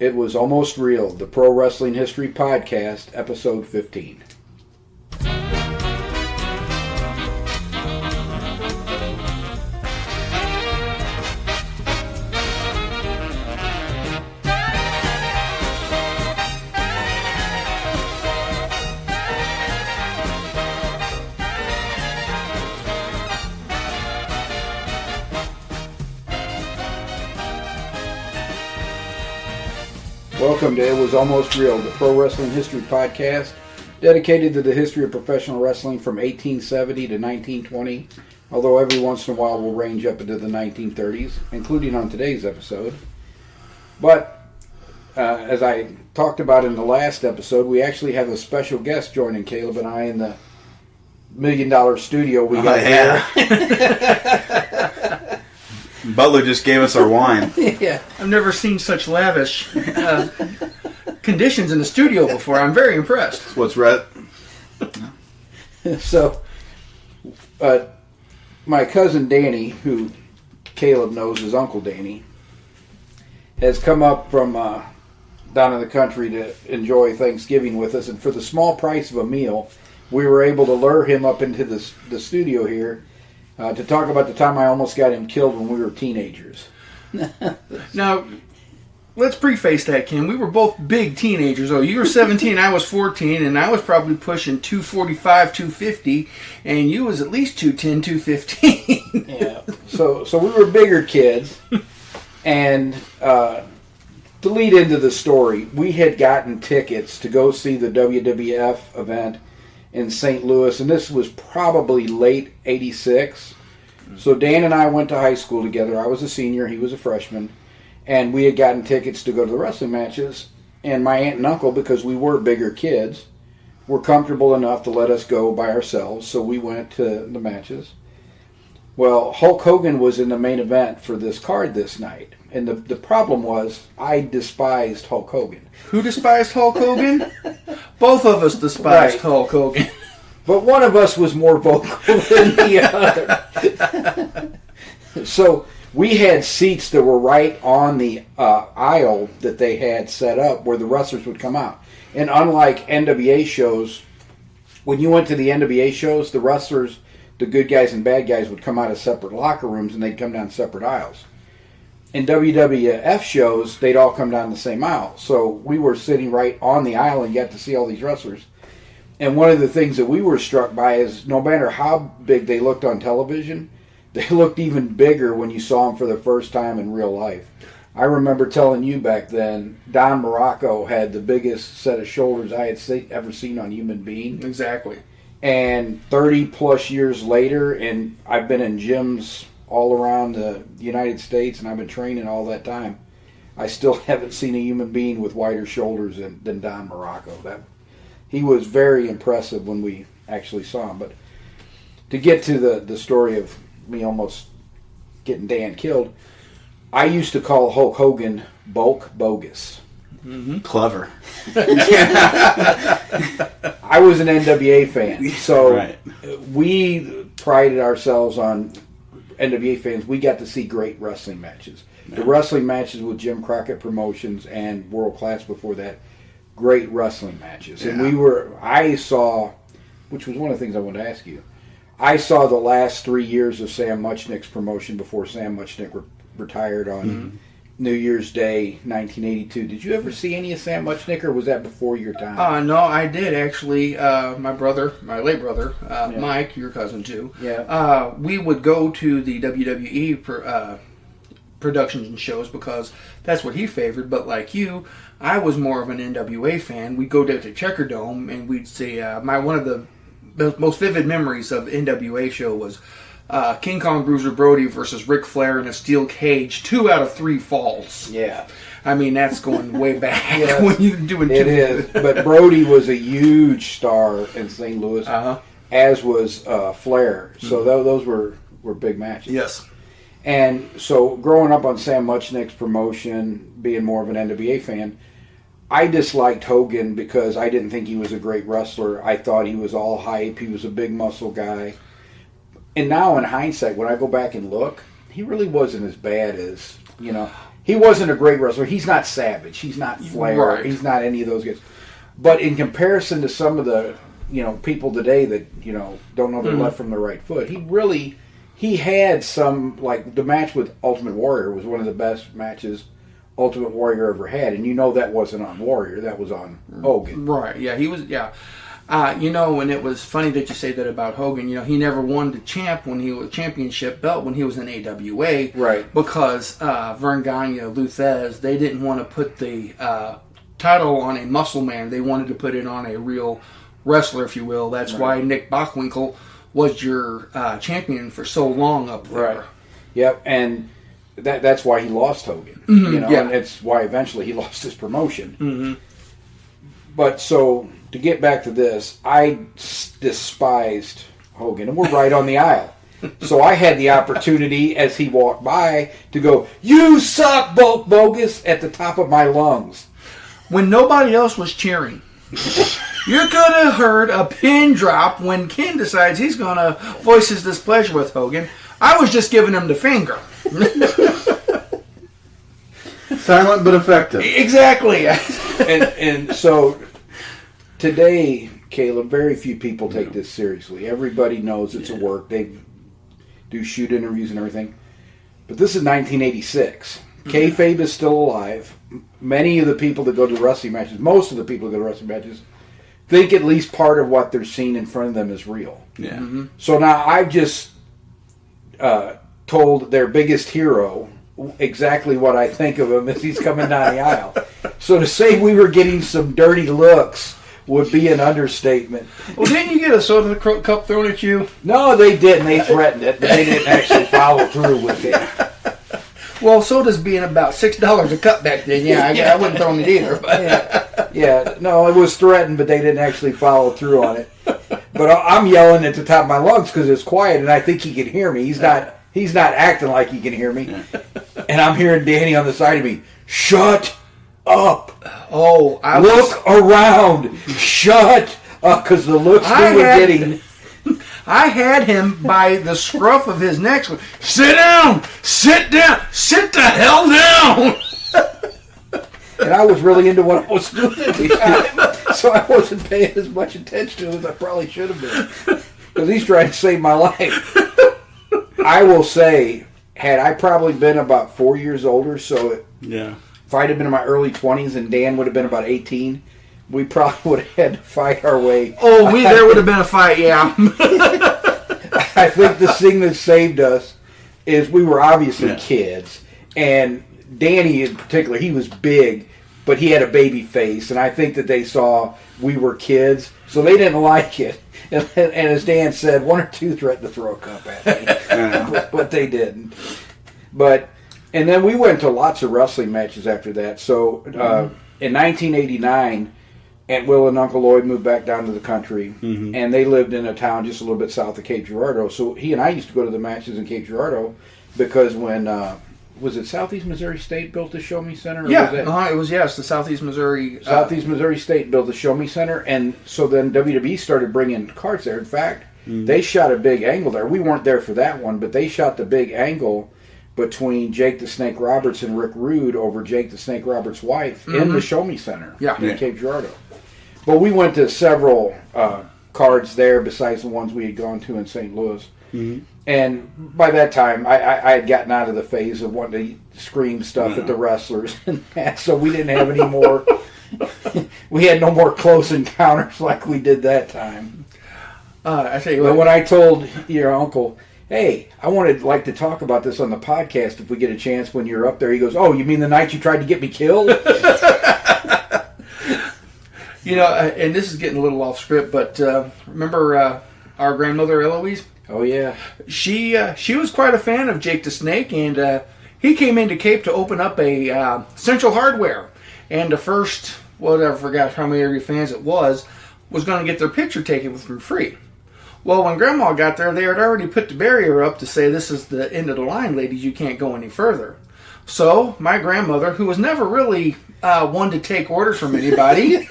It Was Almost Real, the Pro Wrestling History Podcast, Episode 15. Welcome to It Was Almost Real, the Pro Wrestling History Podcast, dedicated to the history of professional wrestling from 1870 to 1920, although every once in a while we'll range up into the 1930s, including on today's episode. But, as I talked about in the last episode, we actually have a special guest joining Caleb and I in the $1 million studio we got here. Butler just gave us our wine. Yeah, I've never seen such lavish conditions in the studio before. I'm very impressed. What's red? So, my cousin Danny, who Caleb knows as Uncle Danny, has come up from down in the country to enjoy Thanksgiving with us, and for the small price of a meal, we were able to lure him up into the studio here to talk about the time I almost got him killed when we were teenagers. Now, let's preface that, Kim. We were both big teenagers. Oh, you were 17, I was 14, and I was probably pushing 245, 250, and you was at least 210, 215. Yeah. So we were bigger kids, and to lead into the story, we had gotten tickets to go see the WWF event in St. Louis, and this was probably late 86. So Dan and I went to high school together. I was a senior, he was a freshman, and we had gotten tickets to go to the wrestling matches, and my aunt and uncle, because we were bigger kids, were comfortable enough to let us go by ourselves, so we went to the matches. Well, Hulk Hogan was in the main event for this card this night, and the problem was I despised Hulk Hogan. Who despised Hulk Hogan? Both of us despised Hulk Hogan. But one of us was more vocal than the other. So we had seats that were right on the aisle that they had set up where the wrestlers would come out. And unlike NWA shows, when you went to the NWA shows, the wrestlers, the good guys and bad guys, would come out of separate locker rooms and they'd come down separate aisles. In WWF shows, they'd all come down the same aisle. So we were sitting right on the aisle and got to see all these wrestlers. And one of the things that we were struck by is no matter how big they looked on television, they looked even bigger when you saw them for the first time in real life. I remember telling you back then, Don Morocco had the biggest set of shoulders I had ever seen on a human being. Exactly. And 30 plus years later, and I've been in gyms all around the United States, and I've been training all that time, I still haven't seen a human being with wider shoulders than Don Morocco. He was very impressive when we actually saw him. But to get to the story of me almost getting Dan killed, I used to call Hulk Hogan Bulk Bogus. Mm-hmm. Clever. I was an NWA fan, so right. We prided ourselves on NWA fans. We got to see great wrestling matches. Yeah. The wrestling matches with Jim Crockett Promotions and World Class before that, great wrestling matches. Yeah. And I saw, which was one of the things I wanted to ask you, I saw the last 3 years of Sam Muchnick's promotion before Sam Muchnick retired on New Year's Day, 1982. Did you ever see any of Sam Muchnick, or was that before your time? No, I did actually. My late brother, Mike, your cousin too. Yeah. We would go to the WWE productions and shows because that's what he favored. But like you, I was more of an NWA fan. We'd go down to Checker Dome and we'd see one of the most vivid memories of NWA show was King Kong Bruiser Brody versus Ric Flair in a steel cage, 2 out of 3 falls. Yeah. I mean, that's going way back when you're doing it is. But Brody was a huge star in St. Louis, as was Flair. So those were big matches. Yes. And so growing up on Sam Muchnick's promotion, being more of an NWA fan, I disliked Hogan because I didn't think he was a great wrestler. I thought he was all hype. He was a big muscle guy. And now in hindsight, when I go back and look, he really wasn't as bad as, He wasn't a great wrestler. He's not Savage. He's not Flair. Right. He's not any of those guys. But in comparison to some of the people today that don't know their left from their right foot, he had some, like the match with Ultimate Warrior was one of the best matches Ultimate Warrior ever had, and that wasn't on Warrior, that was on Hogan. Right? Yeah, he was. Yeah. And it was funny that you say that about Hogan. He never won the championship belt when he was in AWA. Right. Because Vern Gagne, Lou Thez, they didn't want to put the title on a muscle man. They wanted to put it on a real wrestler, if you will. That's why Nick Bockwinkel was your champion for so long up there. Right. Yep, and that's why he lost Hogan. Yeah. And it's why eventually he lost his promotion. But so, to get back to this, I despised Hogan, and we're right on the aisle. So I had the opportunity, as he walked by, to go, "You suck, Bulk Bogus," at the top of my lungs. When nobody else was cheering. You could have heard a pin drop when Ken decides he's going to voice his displeasure with Hogan. I was just giving him the finger. Silent but effective. Exactly. And so today, Caleb, very few people take this seriously. Everybody knows it's a work. They do shoot interviews and everything. But this is 1986. Kayfabe is still alive. Many of the people that go to wrestling matches, most of the people that go to wrestling matches, think at least part of what they're seeing in front of them is real. Yeah. So now I've just told their biggest hero exactly what I think of him as he's coming down the aisle. So to say we were getting some dirty looks would be an understatement. Well, didn't you get a soda cup thrown at you? No, they didn't. They threatened it, but they didn't actually follow through with it. Well, sodas being about $6 a cup back then, I wouldn't throw it either. But. Yeah, no, it was threatened, but they didn't actually follow through on it. But I'm yelling at the top of my lungs because it's quiet, and I think he can hear me. He's not acting like he can hear me. And I'm hearing Danny on the side of me, "Shut up. Oh, Look around. Shut up," because the looks we were getting. I had him by the scruff of his neck. "Sit down! Sit down! Sit the hell down!" And I was really into what I was doing at the time, so I wasn't paying as much attention to him as I probably should have been. Because he's trying to save my life. I will say, had I probably been about 4 years older, so if I'd have been in my early 20s and Dan would have been about 18, we probably would have had to fight our way. Oh, there would have been a fight, yeah. I think the thing that saved us is we were obviously kids, and Danny in particular, he was big, but he had a baby face, and I think that they saw we were kids, so they didn't like it. And as Dan said, one or two threatened to throw a cup at me, but they didn't. And then we went to lots of wrestling matches after that. So in 1989, Aunt Will and Uncle Lloyd moved back down to the country, and they lived in a town just a little bit south of Cape Girardeau. So he and I used to go to the matches in Cape Girardeau because when was it Southeast Missouri State built the Show Me Center? Or was it's the Southeast Missouri. Southeast Missouri State built the Show Me Center, and so then WWE started bringing carts there. In fact, they shot a big angle there. We weren't there for that one, but they shot the big angle between Jake the Snake Roberts and Rick Rude over Jake the Snake Roberts' wife in the Show Me Center in Cape Girardeau. But we went to several cards there besides the ones we had gone to in St. Louis. And by that time, I had gotten out of the phase of wanting to scream stuff at the wrestlers, and that, so we didn't have any more. We had no more close encounters like we did that time. I tell you But what, when I told your uncle, "Hey, I wanted to talk about this on the podcast if we get a chance when you're up there," he goes, "Oh, you mean the night you tried to get me killed?" And this is getting a little off script, but remember our grandmother Eloise? Oh yeah, She was quite a fan of Jake the Snake, and he came into Cape to open up a Central Hardware, and the first, I forgot how many of your fans it was going to get their picture taken with him free. Well, when Grandma got there, they had already put the barrier up to say, "This is the end of the line, ladies. You can't go any further." So my grandmother, who was never really one to take orders from anybody,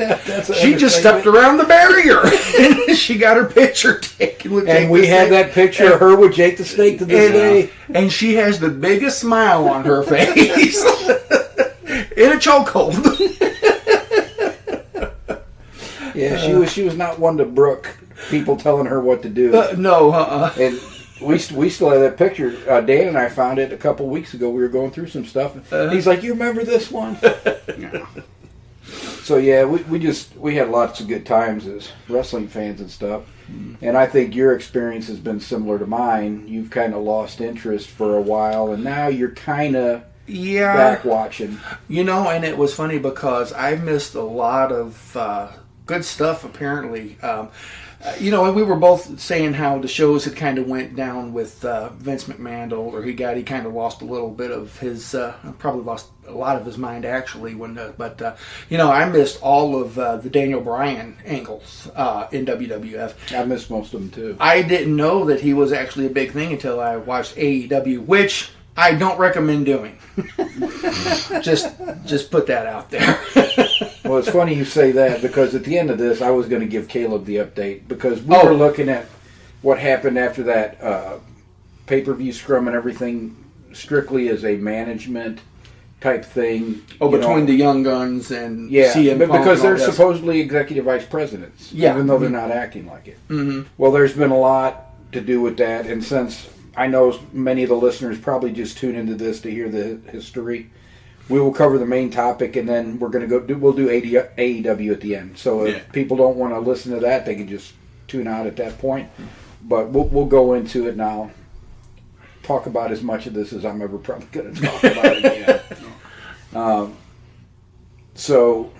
she just stepped around the barrier and she got her picture taken with Jake. And we had that picture of her with Jake the Snake to this day. And she has the biggest smile on her face in a chokehold. Yeah, she was not one to brook people telling her what to do. And we still have that picture. Dan and I found it a couple weeks ago. We were going through some stuff. He's like, "You remember this one?" So yeah, we had lots of good times as wrestling fans and stuff. And I think your experience has been similar to mine. You've kind of lost interest for a while, and now you're kind of back watching. And it was funny because I missed a lot of good stuff, apparently. And we were both saying how the shows had kind of went down with Vince McMahon. The older he got, he kind of lost a little bit of his, probably lost a lot of his mind actually. I missed all of the Daniel Bryan angles in WWF. I missed most of them too. I didn't know that he was actually a big thing until I watched AEW, which I don't recommend doing. just put that out there. Well, it's funny you say that because at the end of this, I was going to give Caleb the update because we were looking at what happened after that pay-per-view scrum and everything strictly as a management type thing. Between the Young Guns and CM Punk. Because they're supposedly executive vice presidents, even though they're not acting like it. Mm-hmm. Well, there's been a lot to do with that, and since I know many of the listeners probably just tune into this to hear the history, we will cover the main topic, and then we'll do AEW at the end. So if people don't want to listen to that, they can just tune out at that point. But we'll go into it now. Talk about as much of this as I'm ever probably going to talk about again. So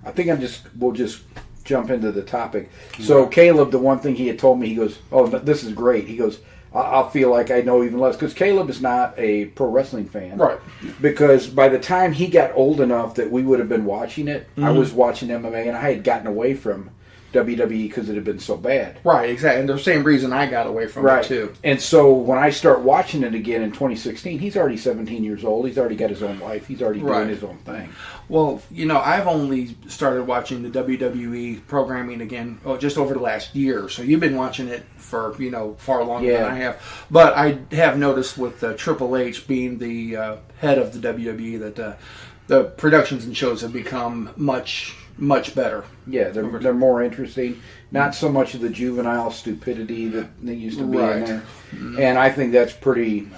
I think we'll just jump into the topic. So Caleb, the one thing he had told me, he goes, "Oh, this is great." He goes, I'll feel like I know even less. Because Caleb is not a pro wrestling fan. Right. Because by the time he got old enough that we would have been watching it, I was watching MMA, and I had gotten away from WWE because it had been so bad. Right, exactly. And the same reason I got away from it, too. And so when I start watching it again in 2016, he's already 17 years old. He's already got his own life. He's already doing his own thing. Well, I've only started watching the WWE programming again just over the last year. So you've been watching it for, far longer than I have. But I have noticed with Triple H being the head of the WWE that the productions and shows have become much better. Yeah, they're more interesting. Not so much of the juvenile stupidity that used to be in there. Mm-hmm. And I think that's pretty...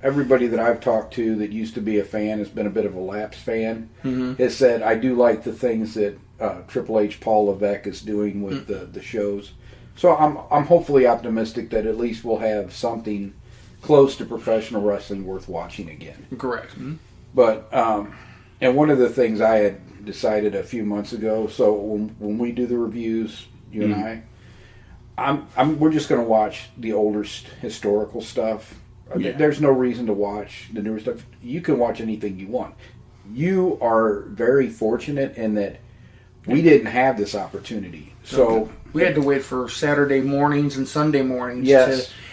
everybody that I've talked to that used to be a fan has been a bit of a lapsed fan. Mm-hmm. Has said, I do like the things that Triple H, Paul Levesque is doing with the shows. So I'm hopefully optimistic that at least we'll have something close to professional wrestling worth watching again. Correct. Mm-hmm. But, and one of the things I had decided a few months ago, so when we do the reviews, you and we're just going to watch the older historical stuff. There's no reason to watch the newer stuff. You can watch anything you want. You are very fortunate in that we didn't have this opportunity. So we had to wait for Saturday mornings and Sunday mornings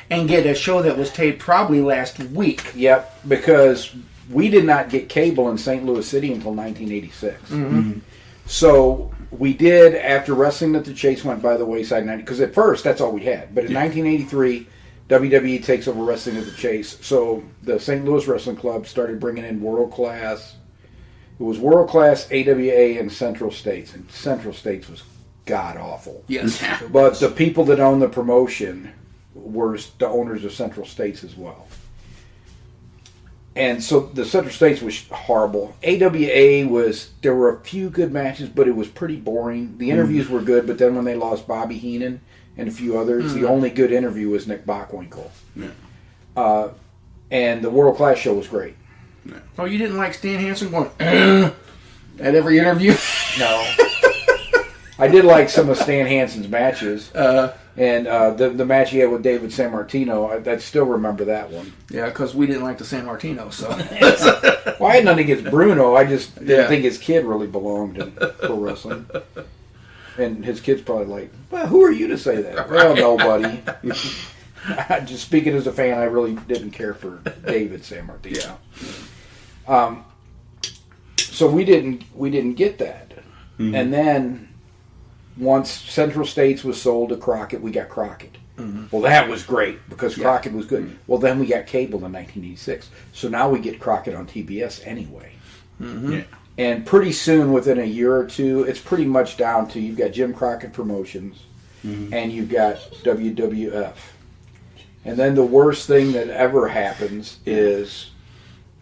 and get a show that was taped probably last week. Yep, because we did not get cable in St. Louis City until 1986. Mm-hmm. So we did, after Wrestling at the Chase went by the wayside, because at first that's all we had. But in 1983, WWE takes over Wrestling at the Chase. So the St. Louis Wrestling Club started bringing in world class. It was world class, AWA, and Central States. And Central States was god awful. Yes. But the people that owned the promotion were the owners of Central States as well. And so the Central States was horrible. AWA there were a few good matches, but it was pretty boring. The interviews were good, but then when they lost Bobby Heenan and a few others, the only good interview was Nick Bockwinkel. Yeah. And the World Class show was great. Yeah. Oh, you didn't like Stan Hansen going at every interview? No. I did like some of Stan Hansen's matches. And the match he had with David Sammartino, I still remember that one. Yeah, because we didn't like the San Martino, so. Well, I had nothing against Bruno. I just didn't think his kid really belonged in pro wrestling. And his kid's probably like, well, who are you to say that? Well, nobody. just speaking as a fan, I really didn't care for David San Martino. So we didn't get that. Mm-hmm. And then once Central States was sold to Crockett, we got Crockett. Mm-hmm. Well, that was great because Crockett was good. Mm-hmm. Well, then we got cable in 1986. So now we get Crockett on TBS anyway. Mm-hmm. Yeah. And pretty soon, within a year or two, it's pretty much down to you've got Jim Crockett Promotions and you've got WWF. And then the worst thing that ever happens is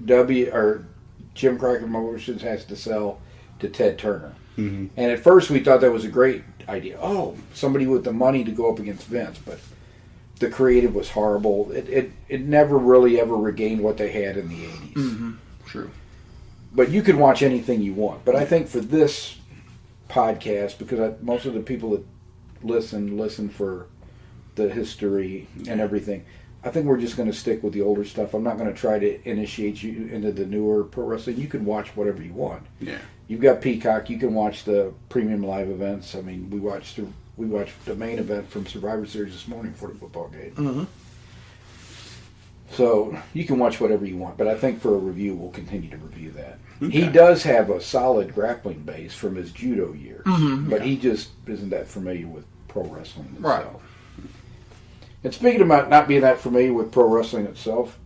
Jim Crockett Promotions has to sell to Ted Turner. Mm-hmm. And at first we thought that was a great idea. Oh, somebody with the money to go up against Vince. But the creative was horrible. It never really ever regained what they had in the 80s. Mm-hmm. True. But you can watch anything you want. But I think for this podcast, because most of the people that listen for the history and everything, I think we're just going to stick with the older stuff. I'm not going to try to initiate you into the newer pro wrestling. You can watch whatever you want. Yeah. You've got Peacock. You can watch the premium live events. I mean, we watched the main event from Survivor Series this morning for the football game. Mm-hmm. So you can watch whatever you want. But I think for a review, we'll continue to review that. Okay. He does have a solid grappling base from his judo years, but he just isn't that familiar with pro wrestling itself. Right. And speaking about not being that familiar with pro wrestling itself,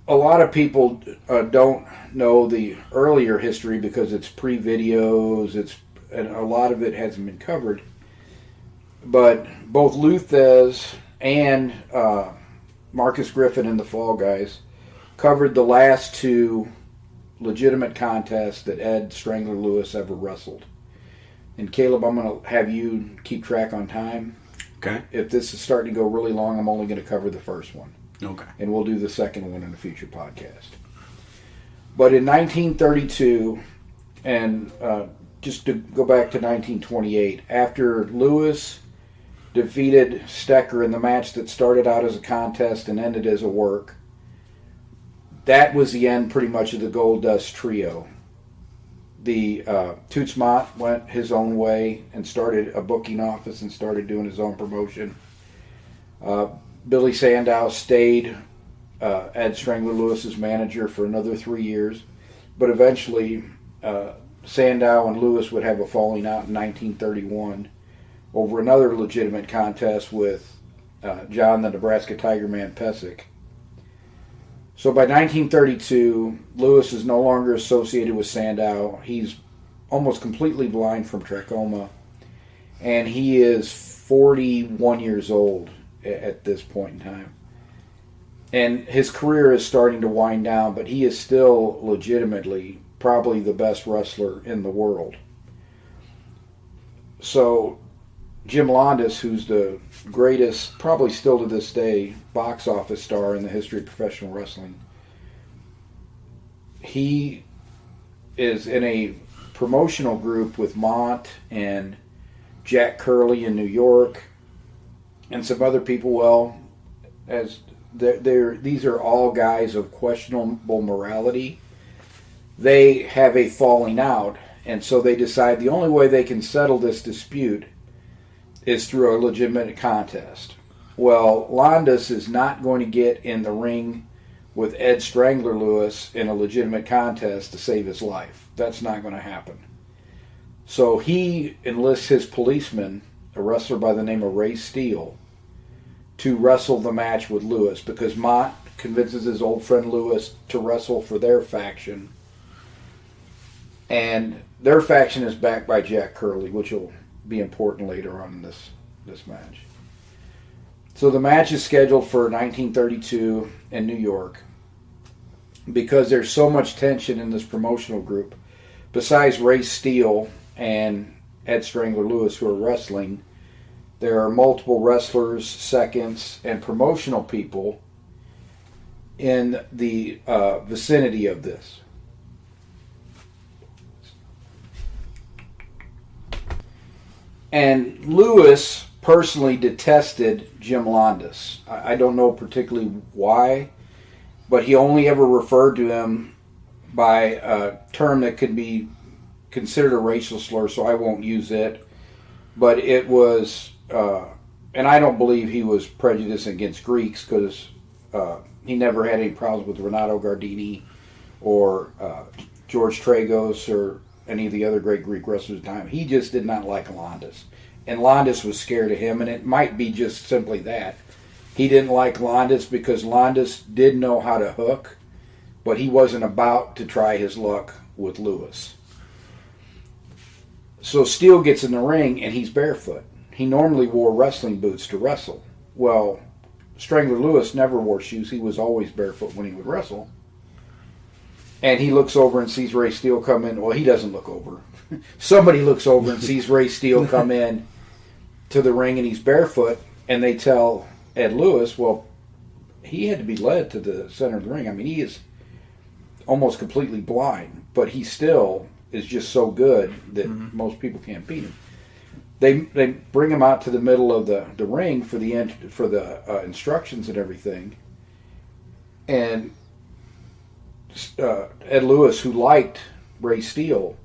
a lot of people don't know the earlier history because it's pre-videos, and a lot of it hasn't been covered. But both Luthez and Marcus Griffin and the Fall Guys covered the last two legitimate contests that Ed Strangler Lewis ever wrestled. And Caleb, I'm going to have you keep track on time. Okay. If this is starting to go really long, I'm only going to cover the first one. Okay. And we'll do the second one in a future podcast. But in 1932, and just to go back to 1928, after Lewis defeated Stecker in the match that started out as a contest and ended as a work, that was the end pretty much of the Gold Dust Trio. The Toots Mott went his own way and started a booking office and started doing his own promotion. Billy Sandow stayed Ed Strangler Lewis's manager for another 3 years, but eventually Sandow and Lewis would have a falling out in 1931 over another legitimate contest with John the Nebraska Tiger Man Pesic. So by 1932, Lewis is no longer associated with Sandow. He's almost completely blind from trachoma, and he is 41 years old at this point in time. And his career is starting to wind down, but he is still legitimately probably the best wrestler in the world. So Jim Londos, who's the greatest, probably still to this day, box office star in the history of professional wrestling, he is in a promotional group with Mont and Jack Curley in New York and some other people. Well, as these are all guys of questionable morality. They have a falling out, and so they decide the only way they can settle this dispute is through a legitimate contest. Well, Londos is not going to get in the ring with Ed Strangler Lewis in a legitimate contest to save his life. That's not going to happen. So he enlists his policeman, a wrestler by the name of Ray Steele, to wrestle the match with Lewis, because Mott convinces his old friend Lewis to wrestle for their faction. And their faction is backed by Jack Curley, which will be important later on in this match. So the match is scheduled for 1932 in New York. Because there's so much tension in this promotional group, besides Ray Steele and Ed Strangler Lewis who are wrestling, there are multiple wrestlers, seconds, and promotional people in the vicinity of this. And Lewis personally detested Jim Londos. I don't know particularly why, but he only ever referred to him by a term that could be considered a racial slur, so I won't use it. But it was and I don't believe he was prejudiced against Greeks because he never had any problems with Renato Gardini or George Tragos or any of the other great Greek wrestlers at the time. He just did not like Landis. And Landis was scared of him, and it might be just simply that. He didn't like Landis because Landis did know how to hook, but he wasn't about to try his luck with Lewis. So Steele gets in the ring, and he's barefoot. He normally wore wrestling boots to wrestle. Well, Strangler Lewis never wore shoes. He was always barefoot when he would wrestle. And he looks over and sees Ray Steele come in. Well, he doesn't look over. Somebody looks over and sees Ray Steele come in to the ring, and he's barefoot. And they tell Ed Lewis, well, he had to be led to the center of the ring. I mean, he is almost completely blind, but he still is just so good that most people can't beat him. They bring him out to the middle of the ring for the instructions and everything. And Ed Lewis, who liked Ray Steele,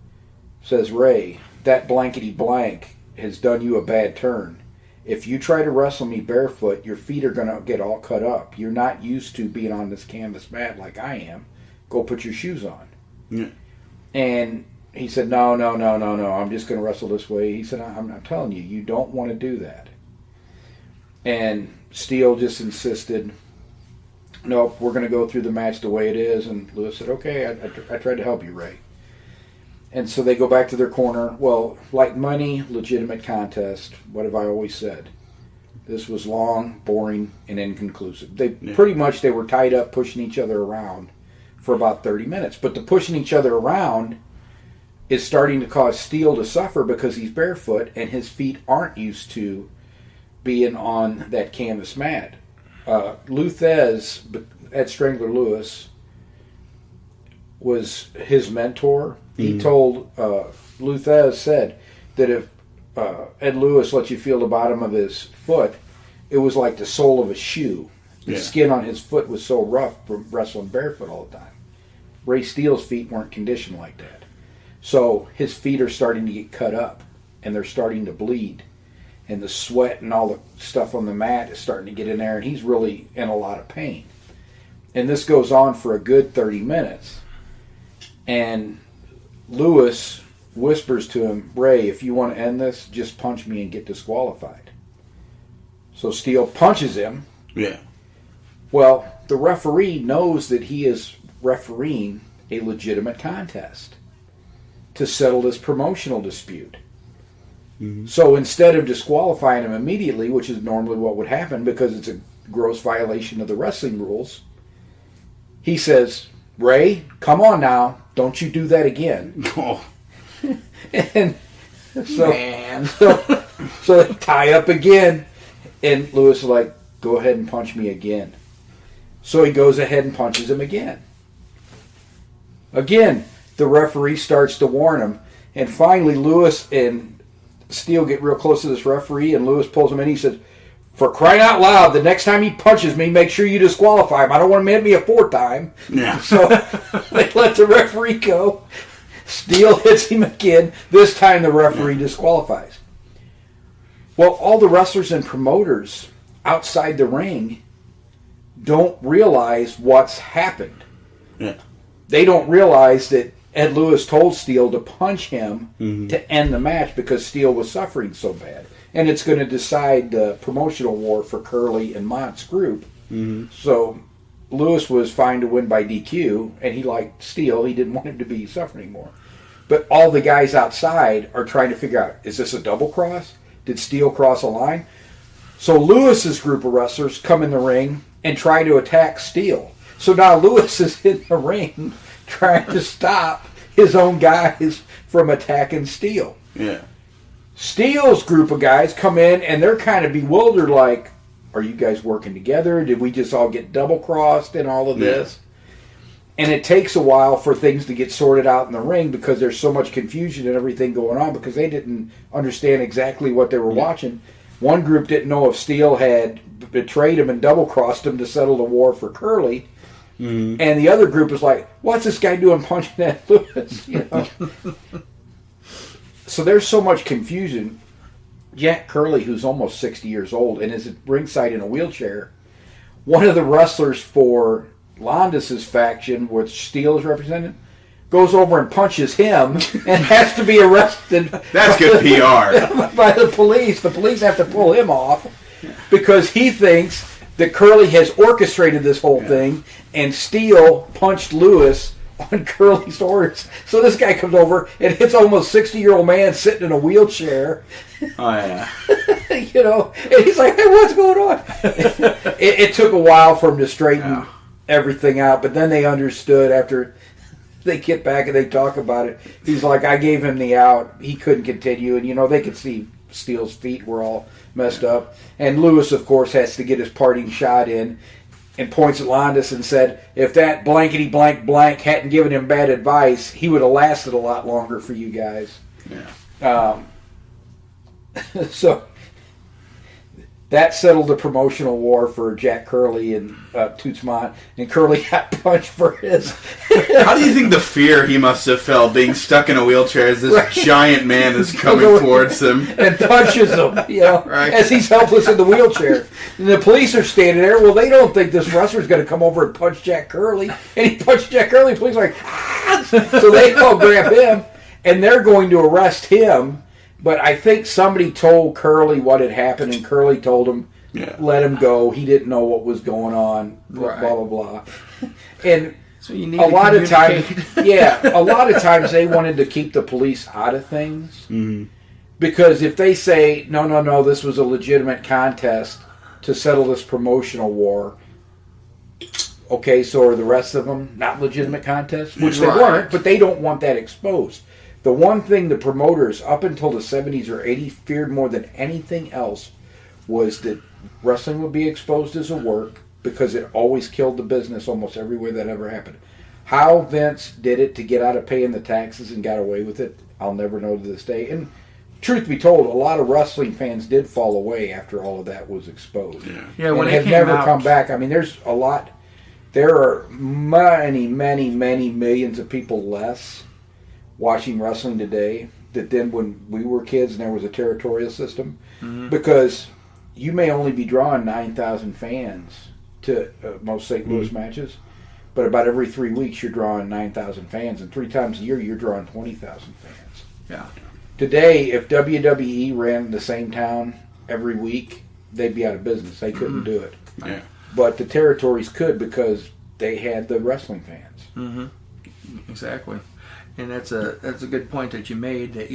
says, Ray, that blankety blank has done you a bad turn. If you try to wrestle me barefoot, your feet are going to get all cut up. You're not used to being on this canvas mat like I am. Go put your shoes on. Yeah. And he said, no, I'm just going to wrestle this way. He said, I'm telling you, you don't want to do that. And Steele just insisted, nope, we're going to go through the match the way it is. And Lewis said, okay, I tried to help you, Ray. And so they go back to their corner. Well, like money, legitimate contest. What have I always said? This was long, boring, and inconclusive. Pretty much they were tied up, pushing each other around for about 30 minutes. But the pushing each other around is starting to cause Steele to suffer because he's barefoot and his feet aren't used to being on that canvas mat. Luthez, Ed Strangler Lewis, was his mentor. He told, Luthez said that if Ed Lewis let you feel the bottom of his foot, it was like the sole of a shoe. The skin on his foot was so rough from wrestling barefoot all the time. Ray Steele's feet weren't conditioned like that. So his feet are starting to get cut up, and they're starting to bleed. And the sweat and all the stuff on the mat is starting to get in there, and he's really in a lot of pain. And this goes on for a good 30 minutes. And Lewis whispers to him, Ray, if you want to end this, just punch me and get disqualified. So Steele punches him. Yeah. Well, the referee knows that he is refereeing a legitimate contest to settle this promotional dispute. So instead of disqualifying him immediately, which is normally what would happen because it's a gross violation of the wrestling rules, he says, Ray, come on now, don't you do that again. Oh. And so they tie up again, and Lewis is like, go ahead and punch me again. So he goes ahead and punches him again. Again, the referee starts to warn him, and finally Lewis and Steele get real close to this referee, and Lewis pulls him in. He says, for crying out loud, the next time he punches me, make sure you disqualify him. I don't want him to hit me a fourth time. Yeah. So they let the referee go. Steele hits him again. This time the referee disqualifies. Well, all the wrestlers and promoters outside the ring don't realize what's happened. Yeah. They don't realize that Ed Lewis told Steele to punch him to end the match because Steele was suffering so bad. And it's going to decide the promotional war for Curly and Mott's group. So Lewis was fine to win by DQ, and he liked Steele. He didn't want him to be suffering anymore. But all the guys outside are trying to figure out, is this a double cross? Did Steele cross a line? So Lewis's group of wrestlers come in the ring and try to attack Steele. So now Lewis is in the ring trying to stop his own guys from attacking Steele. Yeah. Steele's group of guys come in and they're kind of bewildered, like, are you guys working together? Did we just all get double-crossed in all of this? And it takes a while for things to get sorted out in the ring because there's so much confusion and everything going on because they didn't understand exactly what they were watching. One group didn't know if Steele had betrayed him and double-crossed him to settle the war for Curly. And the other group was like, what's this guy doing punching that Lewis? You know? So there's so much confusion. Jack Curley, who's almost 60 years old and is at ringside in a wheelchair, one of the wrestlers for Landis's faction, which Steele is represented, goes over and punches him and has to be arrested. That's good PR. By the police. The police have to pull him off because he thinks that Curley has orchestrated this whole thing, and Steele punched Lewis on Curly's orders. So this guy comes over and hits almost 60-year-old man sitting in a wheelchair. Oh, yeah. You know, and he's like, "Hey, what's going on?" It took a while for him to straighten everything out, but then they understood after they get back and they talk about it. He's like, "I gave him the out. He couldn't continue," and you know they could see Steele's feet were all messed up. And Lewis, of course, has to get his parting shot in and points at Landis and said, "If that blankety blank blank hadn't given him bad advice, he would have lasted a lot longer for you guys." Yeah. So that settled the promotional war for Jack Curley and Tootsmont, and Curley got punched for his. How do you think the fear he must have felt being stuck in a wheelchair as this giant man is coming towards him and punches him, you know, right, as he's helpless in the wheelchair. And the police are standing there. Well, they don't think this wrestler's going to come over and punch Jack Curley. And he punched Jack Curley. The police are like, "Ah!" So they all grab him, and they're going to arrest him. But I think somebody told Curley what had happened, and Curley told him, let him go. He didn't know what was going on, blah, blah, blah. And so you need a lot of times, a lot of times they wanted to keep the police out of things. Mm-hmm. Because if they say, no, this was a legitimate contest to settle this promotional war, okay, so are the rest of them not legitimate contests? Which they weren't, but they don't want that exposed. The one thing the promoters, up until the 70s or 80s, feared more than anything else was that wrestling would be exposed as a work because it always killed the business almost everywhere that ever happened. How Vince did it to get out of paying the taxes and got away with it, I'll never know to this day. And truth be told, a lot of wrestling fans did fall away after all of that was exposed. Yeah, when and it have came never out, come back. I mean, there's a lot. There are many, many, many millions of people less watching wrestling today that then when we were kids and there was a territorial system, because you may only be drawing 9,000 fans to most St. Louis matches, but about every 3 weeks you're drawing 9,000 fans, and 3 times a year you're drawing 20,000 fans. Yeah. Today, if WWE ran the same town every week, they'd be out of business. They couldn't do it. Yeah. But the territories could because they had the wrestling fans. Mm-hmm. Exactly. And that's a good point that you made. That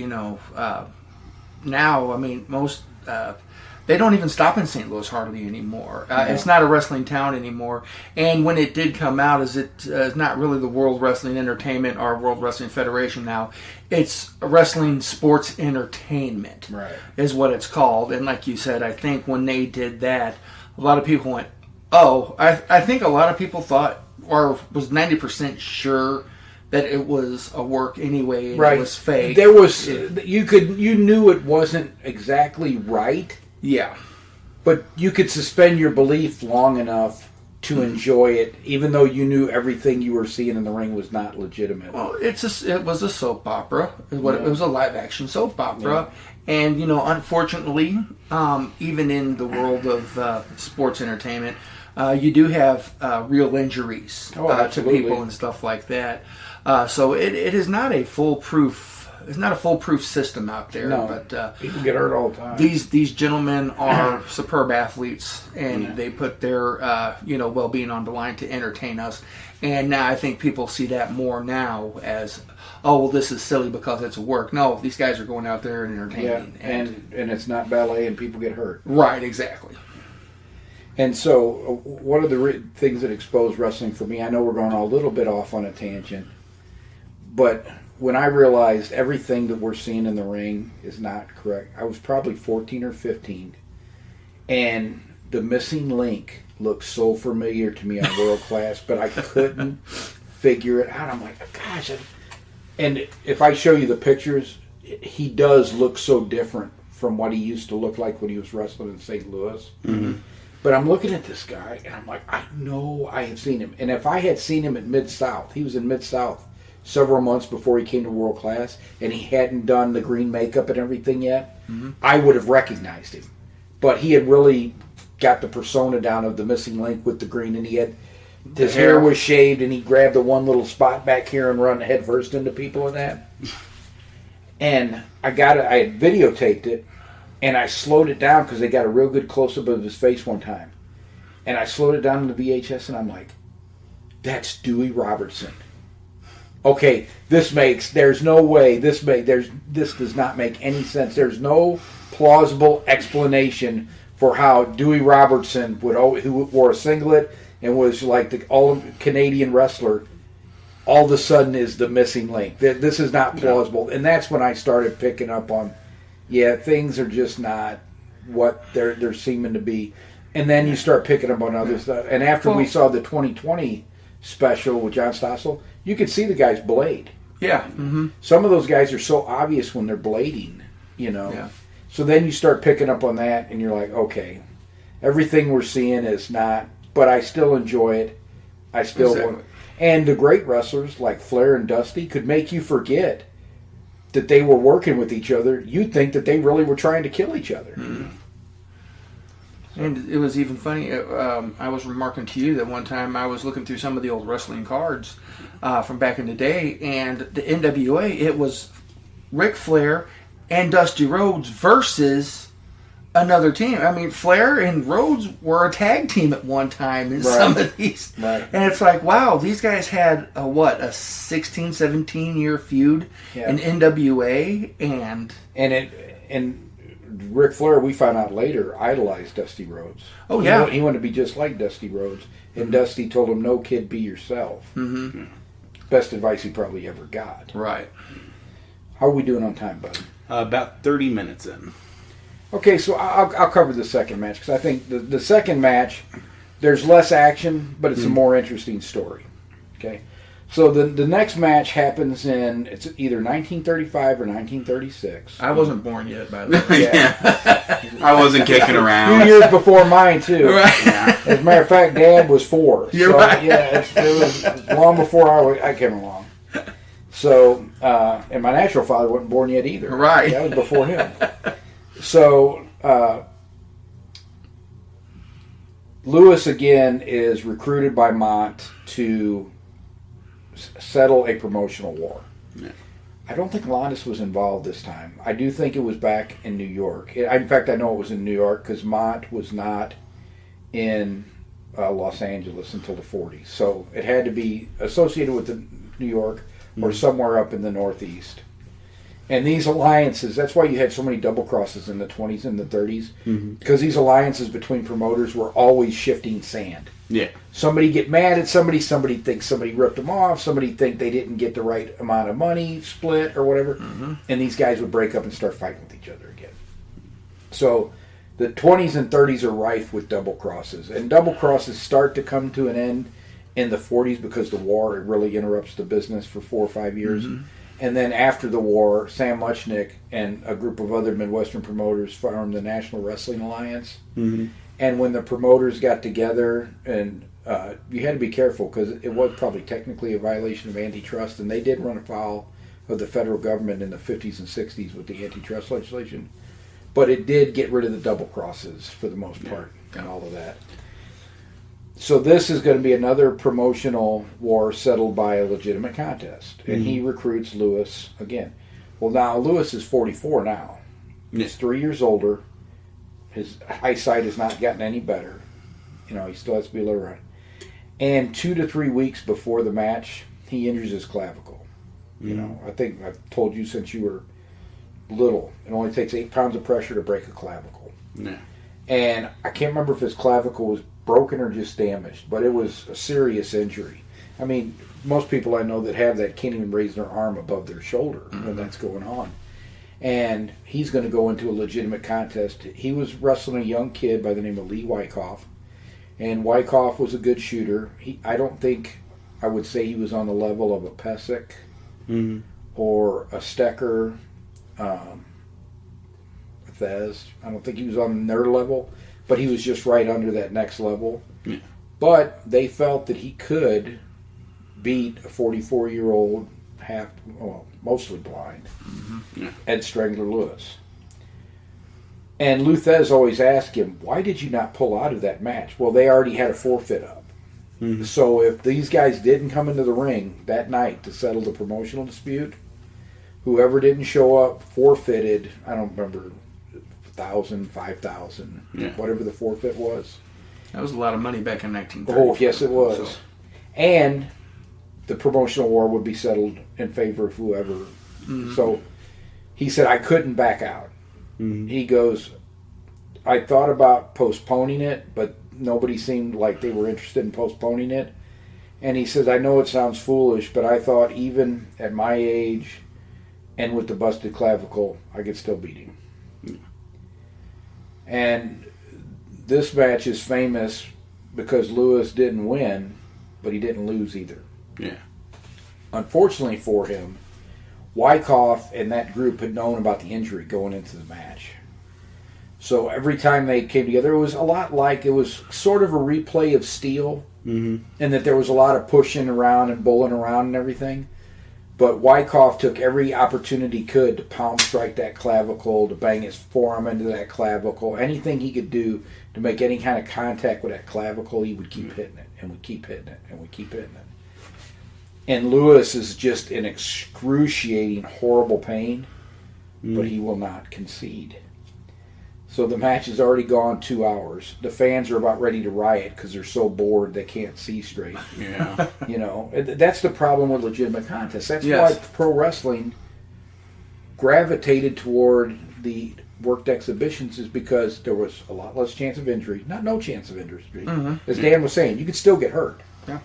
now, I mean, most they don't even stop in St. Louis hardly anymore. It's not a wrestling town anymore. And when it did come out, it's not really the World Wrestling Entertainment or World Wrestling Federation now. It's Wrestling Sports Entertainment, is what it's called. And like you said, I think when they did that, a lot of people went, "Oh!" I think a lot of people thought, or was 90% sure, that it was a work anyway, and it was fake. There was you knew it wasn't exactly right. Yeah. But you could suspend your belief long enough to enjoy it, even though you knew everything you were seeing in the ring was not legitimate. Well, it was a soap opera. It was a live action soap opera. Yeah. And unfortunately, even in the world of sports entertainment, you do have real injuries to people and stuff like that. So it is not a foolproof. It's not a foolproof system out there. No, but people get hurt all the time. These gentlemen are superb athletes, and they put their well-being on the line to entertain us. And now I think people see that more now as, oh, well, this is silly because it's work. No, these guys are going out there and entertaining. Yeah, and it's not ballet, and people get hurt. Right, exactly. And so, one of the things that exposed wrestling for me, I know we're going a little bit off on a tangent, but when I realized everything that we're seeing in the ring is not correct, I was probably 14 or 15, and the missing link looked so familiar to me on World Class, but I couldn't figure it out. I'm like, gosh. And if I show you the pictures, he does look so different from what he used to look like when he was wrestling in St. Louis. Mm-hmm. But I'm looking at this guy, and I'm like, I know I have seen him. And if I had seen him at Mid-South, he was in Mid-South several months before he came to World Class, and he hadn't done the green makeup and everything yet, I would have recognized him. But he had really got the persona down of the missing link with the green, and he had his hair was shaved, and he grabbed the one little spot back here and run head first into people and that. And I had videotaped it, and I slowed it down because they got a real good close-up of his face one time. And I slowed it down to the VHS, and I'm like, that's Dewey Robertson. Okay, there's no way, this does not make any sense. There's no plausible explanation for how Dewey Robertson, who wore a singlet and was like the all-Canadian wrestler, all of a sudden is the missing link. This is not plausible. And that's when I started picking up on, things are just not what they're seeming to be. And then you start picking up on other stuff. And after we saw the 2020 special with John Stossel, you could see the guy's blade. Yeah. Mm-hmm. Some of those guys are so obvious when they're blading, Yeah. So then you start picking up on that, and you're like, okay, everything we're seeing is not, but I still enjoy it. I still want. And the great wrestlers like Flair and Dusty could make you forget that they were working with each other. You'd think that they really were trying to kill each other. Mm-hmm. And it was even funny. I was remarking to you that one time I was looking through some of the old wrestling cards from back in the day, and the NWA, it was Ric Flair and Dusty Rhodes versus another team. I mean, Flair and Rhodes were a tag team at one time in some of these. Right. And it's like, wow, these guys had a 16, 17-year feud in NWA, and Ric Flair, we found out later, idolized Dusty Rhodes. Oh, yeah. He wanted to be just like Dusty Rhodes. And Dusty told him, no, kid, be yourself. Mm-hmm. Best advice he probably ever got. Right. How are we doing on time, bud? About 30 minutes in. Okay, so I'll cover the second match, because I think the second match, there's less action, but it's a more interesting story. Okay? So the next match happens it's either 1935 or 1936. I wasn't born yet, by the way. I wasn't kicking around. A few years before mine, too. Right. Yeah. As a matter of fact, Dad was 4. You're right. Yeah, it was long before I came along. So, and my natural father wasn't born yet either. Right. That was before him. So, Lewis again is recruited by Mont to settle a promotional war. Yeah. I don't think Landis was involved this time. I do think it was back in New York. In fact, I know it was in New York because Mont was not in Los Angeles until the 40s. So it had to be associated with New York or somewhere up in the Northeast. And these alliances, that's why you had so many double crosses in the 20s and the 30s, because these alliances between promoters were always shifting sand. Yeah. Somebody get mad at somebody thinks somebody ripped them off, somebody think they didn't get the right amount of money split or whatever, and these guys would break up and start fighting with each other again. So the 20s and 30s are rife with double crosses, and double crosses start to come to an end in the 40s because the war really interrupts the business for 4 or 5 years. And then after the war, Sam Muchnick and a group of other Midwestern promoters formed the National Wrestling Alliance. And when the promoters got together, and you had to be careful because it was probably technically a violation of antitrust, and they did run afoul of the federal government in the 50s and 60s with the antitrust legislation. But it did get rid of the double crosses for the most part and all of that. So this is going to be another promotional war settled by a legitimate contest. And he recruits Lewis again. Well, now Lewis is 44 now. He's 3 years older. His eyesight has not gotten any better. He still has to be able to run. And 2 to 3 weeks before the match, he injures his clavicle. I think I've told you since you were little, it only takes 8 pounds of pressure to break a clavicle. Yeah. And I can't remember if his clavicle was broken or just damaged, but it was a serious injury. I mean, most people I know that have that can't even raise their arm above their shoulder when that's going on. And he's going to go into a legitimate contest. He was wrestling a young kid by the name of Lee Wyckoff, and Wyckoff was a good shooter. I don't think I would say he was on the level of a Pesek or a Stecker, Thez. I don't think he was on their level, but he was just right under that next level. But they felt that he could beat a 44-year-old mostly blind, Mm-hmm. Yeah. Ed Strangler Lewis. And Luthez always asked him, why did you not pull out of that match? Well, they already had a forfeit up. Mm-hmm. So if these guys didn't come into the ring that night to settle the promotional dispute, whoever didn't show up forfeited, I don't remember, 1,000, 5,000, whatever the forfeit was. That was a lot of money back in 1930. Oh, yes, it was. So. And the promotional war would be settled in favor of whoever. Mm-hmm. So he said, I couldn't back out. Mm-hmm. He goes, I thought about postponing it, but nobody seemed like they were interested in postponing it. And he says, I know it sounds foolish, but I thought even at my age and with the busted clavicle, I could still beat him. Mm-hmm. And this match is famous because Lewis didn't win, but he didn't lose either. Yeah. Unfortunately for him, Wyckoff and that group had known about the injury going into the match. So every time they came together, it was a lot like, it was sort of a replay of Steel, and that there was a lot of pushing around and bowling around and everything. But Wyckoff took every opportunity he could to pound strike that clavicle, to bang his forearm into that clavicle. Anything he could do to make any kind of contact with that clavicle, he would keep hitting it, and would keep hitting it, and would keep hitting it. And Lewis is just in excruciating, horrible pain, but he will not concede. So the match has already gone 2 hours. The fans are about ready to riot because they're so bored they can't see straight. Yeah. You know, that's the problem with legitimate contests. That's Yes. why pro wrestling gravitated toward the worked exhibitions, is because there was a lot less chance of injury. Not no chance of injury. As Dan was saying, you could still get hurt. Yeah.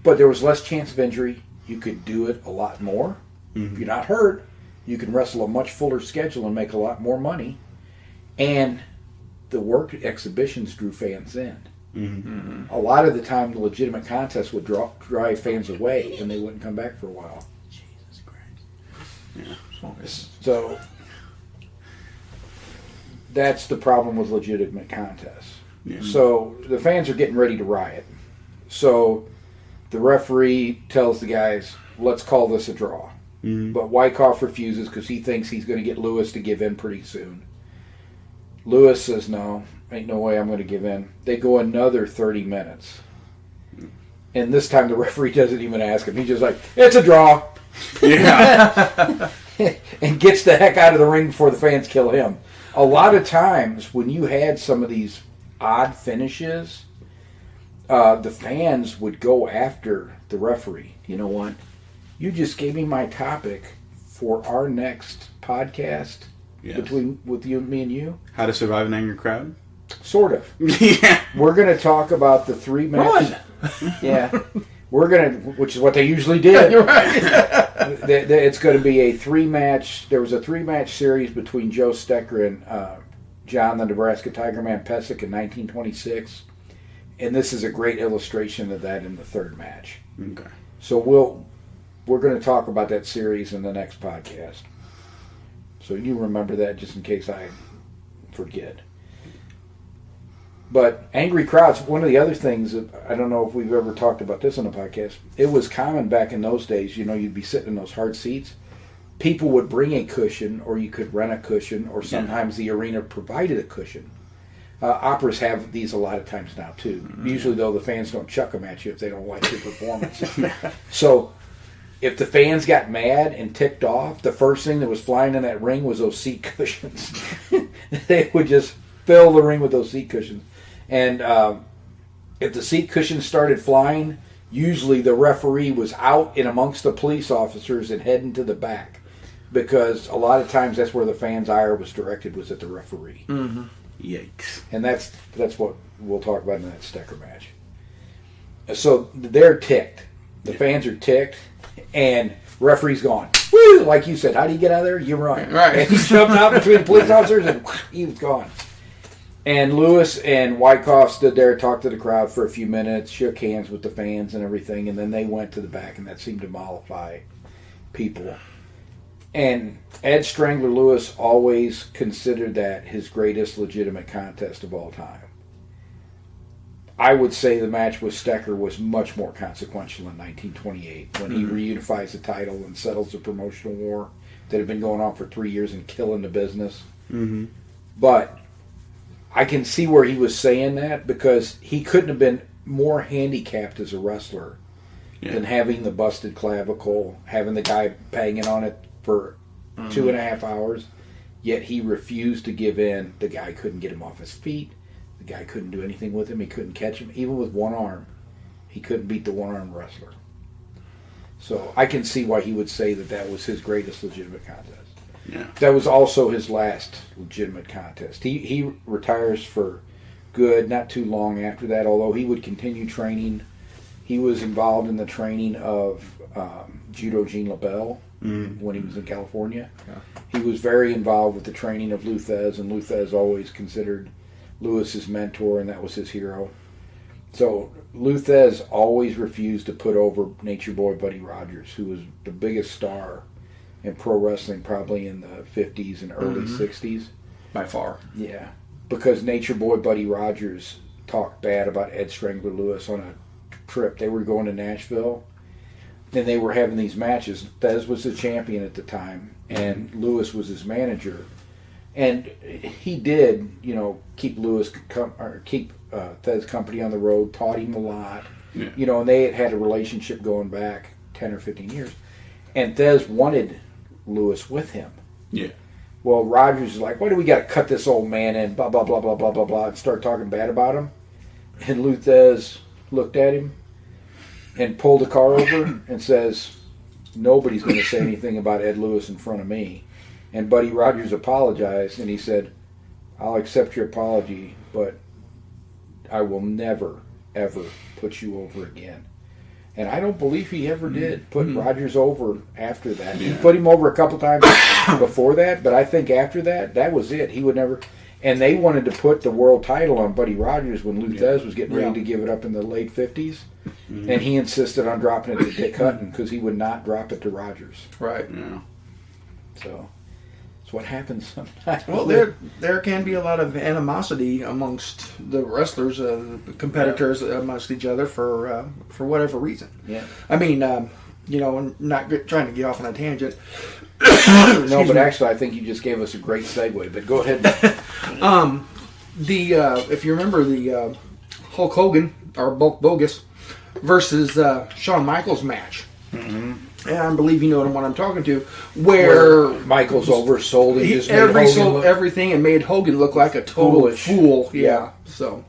But there was less chance of injury. You could do it a lot more. If you're not hurt, you can wrestle a much fuller schedule and make a lot more money. And the work exhibitions drew fans in. A lot of the time, the legitimate contests would drive fans away, and they wouldn't come back for a while. Jesus Christ. Yeah. So that's the problem with legitimate contests. Yeah. So the fans are getting ready to riot. So the referee tells the guys, let's call this a draw. But Wyckoff refuses because he thinks he's going to get Lewis to give in pretty soon. Lewis says, no, ain't no way I'm going to give in. They go another 30 minutes. And this time the referee doesn't even ask him. He's just like, it's a draw. Yeah. And gets the heck out of the ring before the fans kill him. A lot of times when you had some of these odd finishes, the fans would go after the referee. You know what? You just gave me my topic for our next podcast. Yes. With you, me and you? How to survive an angry crowd? Sort of. Yeah. We're going to talk about the 3 matches. Yeah. We're going to, which is what they usually did. You're right. It's going to be a 3-match, there was a 3-match series between Joe Stecker and John the Nebraska Tiger Man Pesic in 1926. And this is a great illustration of that in the 3rd match. Okay. So we're going to talk about that series in the next podcast. So you remember that just in case I forget. But angry crowds, one of the other things that I don't know if we've ever talked about this on a podcast, it was common back in those days, you know, you'd be sitting in those hard seats. People would bring a cushion, or you could rent a cushion, or sometimes the arena provided a cushion. Operas have these a lot of times now, too. Usually, though, the fans don't chuck them at you if they don't like your performance. So if the fans got mad and ticked off, the first thing that was flying in that ring was those seat cushions. They would just fill the ring with those seat cushions. And if the seat cushions started flying, usually the referee was out in amongst the police officers and heading to the back. Because a lot of times that's where the fans' ire was directed, was at the referee. Yikes. And that's what we'll talk about in that Stecker match. So they're ticked. The fans are ticked. And referee's gone. Woo! Like you said, how do you get out of there? You run. Right. And he jumped out between the police officers and he was gone. And Lewis and Wyckoff stood there, talked to the crowd for a few minutes, shook hands with the fans and everything, and then they went to the back, and that seemed to mollify people. And Ed Strangler Lewis always considered that his greatest legitimate contest of all time. I would say the match with Stecker was much more consequential in 1928 when he reunifies the title and settles the promotional war that had been going on for 3 years and killing the business. Mm-hmm. But I can see where he was saying that because he couldn't have been more handicapped as a wrestler than having the busted clavicle, having the guy banging on it for 2.5 hours, yet he refused to give in. The guy couldn't get him off his feet. The guy couldn't do anything with him. He couldn't catch him. Even with one arm, he couldn't beat the one-armed wrestler. So I can see why he would say that that was his greatest legitimate contest. Yeah. That was also his last legitimate contest. He retires for good not too long after that, although he would continue training. He was involved in the training of Judo Gene LaBelle when he was in California. Yeah. He was very involved with the training of Lou Thesz, and Lou Thesz always considered Lewis his mentor, and that was his hero. So Lou Thesz always refused to put over Nature Boy Buddy Rogers, who was the biggest star in pro wrestling probably in the 50s and early 60s. By far. Yeah. Because Nature Boy Buddy Rogers talked bad about Ed Strangler Lewis on a trip. They were going to Nashville, and they were having these matches. Thesz was the champion at the time, and Lewis was his manager. And he did, keep Thesz company on the road, taught him a lot. Yeah. And they had a relationship going back 10 or 15 years. And Thesz wanted Lewis with him. Yeah. Well, Rogers is like, why do we got to cut this old man in, blah, blah, blah, blah, blah, blah, blah, and start talking bad about him? And Lou Thesz looked at him and pulled the car over and says, nobody's going to say anything about Ed Lewis in front of me. And Buddy Rogers apologized, and he said, I'll accept your apology, but I will never, ever put you over again. And I don't believe he ever did put Rogers over after that. Yeah. He put him over a couple times before that, but I think after that, that was it. He would never... And they wanted to put the world title on Buddy Rogers when Lou Thesz was getting ready to give it up in the late 50s. Mm-hmm. And he insisted on dropping it to Dick Hutton because he would not drop it to Rogers. Right. Yeah. So... what happens sometimes. Well, there can be a lot of animosity amongst the wrestlers, the competitors amongst each other for whatever reason. Yeah. I mean, not trying to get off on a tangent. No, but actually, I think you just gave us a great segue. But go ahead. If you remember the Hulk Hogan or Bulk Bogus versus Shawn Michaels match. Mm-hmm. And I believe you know what I'm talking to, where Michaels oversold and just sold everything and made Hogan look like a total fool. Yeah. So,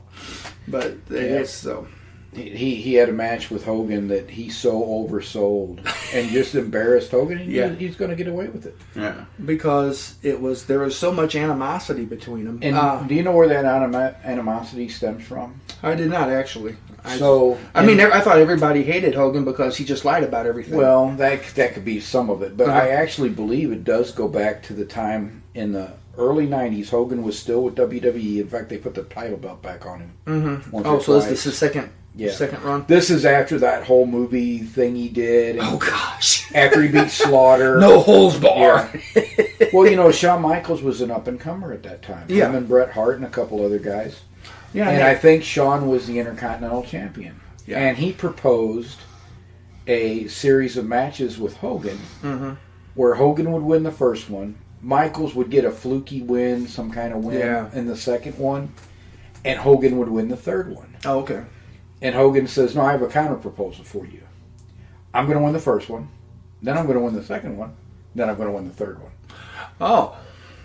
but it's so. He had a match with Hogan that he so oversold and just embarrassed Hogan, and he's going to get away with it. Yeah, because there was so much animosity between them. And do you know where that animosity stems from? I did not actually. I thought everybody hated Hogan because he just lied about everything. Well, that could be some of it, but I actually believe it does go back to the time in the early 90s. Hogan was still with WWE. In fact, they put the title belt back on him. Mm-hmm. So this is the second run? This is after that whole movie thing he did. Oh, gosh. After he beat Slaughter. No holds barred. Yeah. Well, Shawn Michaels was an up-and-comer at that time. Yeah. Him and Bret Hart and a couple other guys. Yeah, and I think Shawn was the Intercontinental Champion. Yeah. And he proposed a series of matches with Hogan where Hogan would win the first one. Michaels would get a fluky win, some kind of win in the second one. And Hogan would win the third one. Oh, okay. And Hogan says, no, I have a counter proposal for you. I'm going to win the first one. Then I'm going to win the second one. Then I'm going to win the third one. Oh.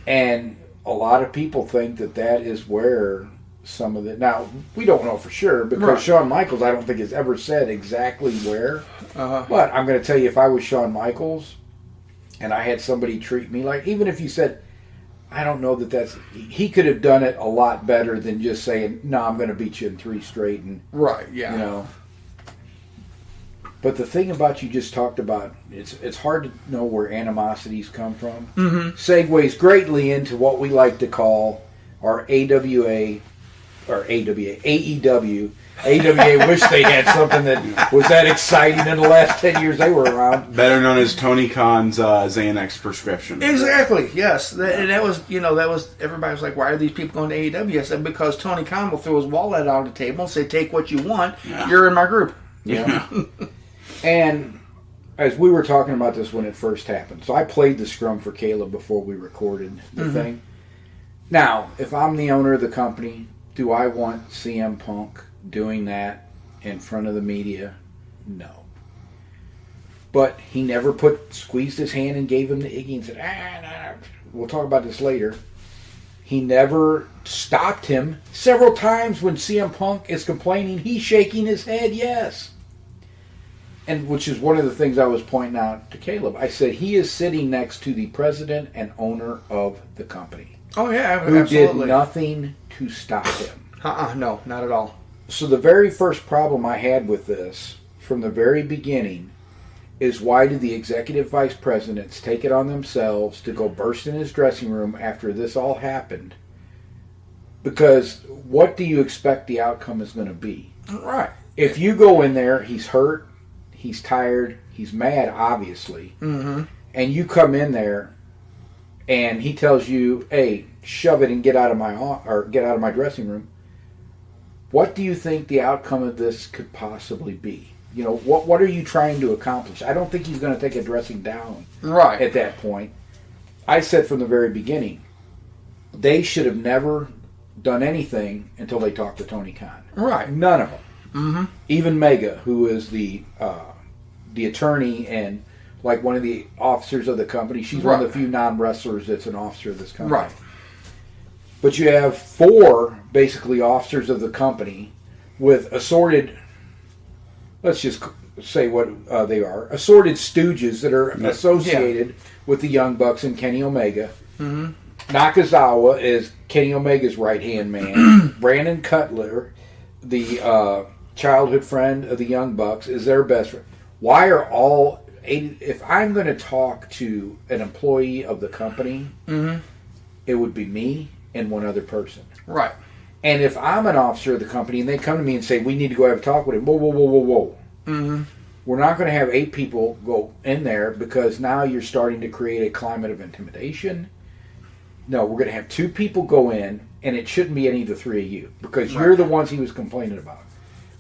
And a lot of people think that is where some of the... Now, we don't know for sure because Shawn Michaels, I don't think, has ever said exactly where. But I'm going to tell you, if I was Shawn Michaels and I had somebody treat me like... Even if you said, I don't know that's... He could have done it a lot better than just saying, no, I'm going to beat you in 3 straight. And, right, yeah. But the thing about you just talked about, it's hard to know where animosities come from. Mm-hmm. Segues greatly into what we like to call our AEW AWA wish they had something that was that exciting in the last 10 years they were around. Better known as Tony Khan's Xanax prescription. Exactly. Yes, and that was everybody was like, why are these people going to AEW? I said because Tony Khan will throw his wallet on the table and say, take what you want. Yeah. You're in my group. Yeah. And as we were talking about this when it first happened, so I played the scrum for Caleb before we recorded the thing. Now, if I'm the owner of the company, do I want CM Punk doing that in front of the media? No. But he never squeezed his hand and gave him the Iggy and said, nah. We'll talk about this later. He never stopped him. Several times when CM Punk is complaining, he's shaking his head, yes. And which is one of the things I was pointing out to Caleb. I said, he is sitting next to the president and owner of the company. Oh, yeah, who absolutely. Did nothing to stop him. No, not at all. So the very first problem I had with this, from the very beginning, is why did the executive vice presidents take it on themselves to go burst in his dressing room after this all happened? Because what do you expect the outcome is going to be? Right. If you go in there, he's hurt, he's tired, he's mad, obviously, and you come in there and he tells you, hey, shove it and get out of my dressing room, what do you think the outcome of this could possibly be? You know, what are you trying to accomplish? I don't think he's going to take a dressing down at that point. I said from the very beginning, they should have never done anything until they talked to Tony Khan. Right. None of them. Even Mega, who is the attorney and like one of the officers of the company. She's one of the few non-wrestlers that's an officer of this company. Right. But you have 4 basically officers of the company with assorted, let's just say what they are, assorted stooges that are associated with the Young Bucks and Kenny Omega. Nakazawa is Kenny Omega's right-hand man. Brandon Cutler, the childhood friend of the Young Bucks, is their best friend. Why are all... If I'm going to talk to an employee of the company, it would be me and one other person. Right. And if I'm an officer of the company and they come to me and say, we need to go have a talk with him, whoa. We're not going to have 8 people go in there because now you're starting to create a climate of intimidation. No, we're going to have 2 people go in, and it shouldn't be any of the 3 of you because you're the ones he was complaining about.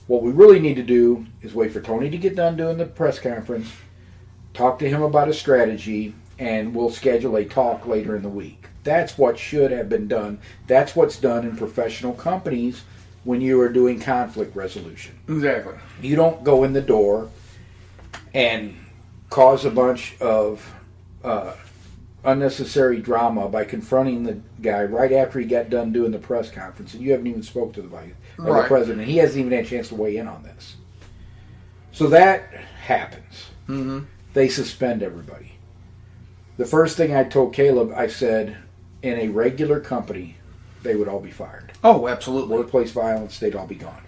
What we really need to do is wait for Tony to get done doing the press conference, talk to him about a strategy, and we'll schedule a talk later in the week. That's what should have been done. That's what's done in professional companies when you are doing conflict resolution. Exactly. You don't go in the door and cause a bunch of unnecessary drama by confronting the guy right after he got done doing the press conference, and you haven't even spoke to the president. He hasn't even had a chance to weigh in on this. So that happens. They suspend everybody. The first thing I told Caleb, I said, in a regular company, they would all be fired. Oh, absolutely. Workplace violence, they'd all be gone.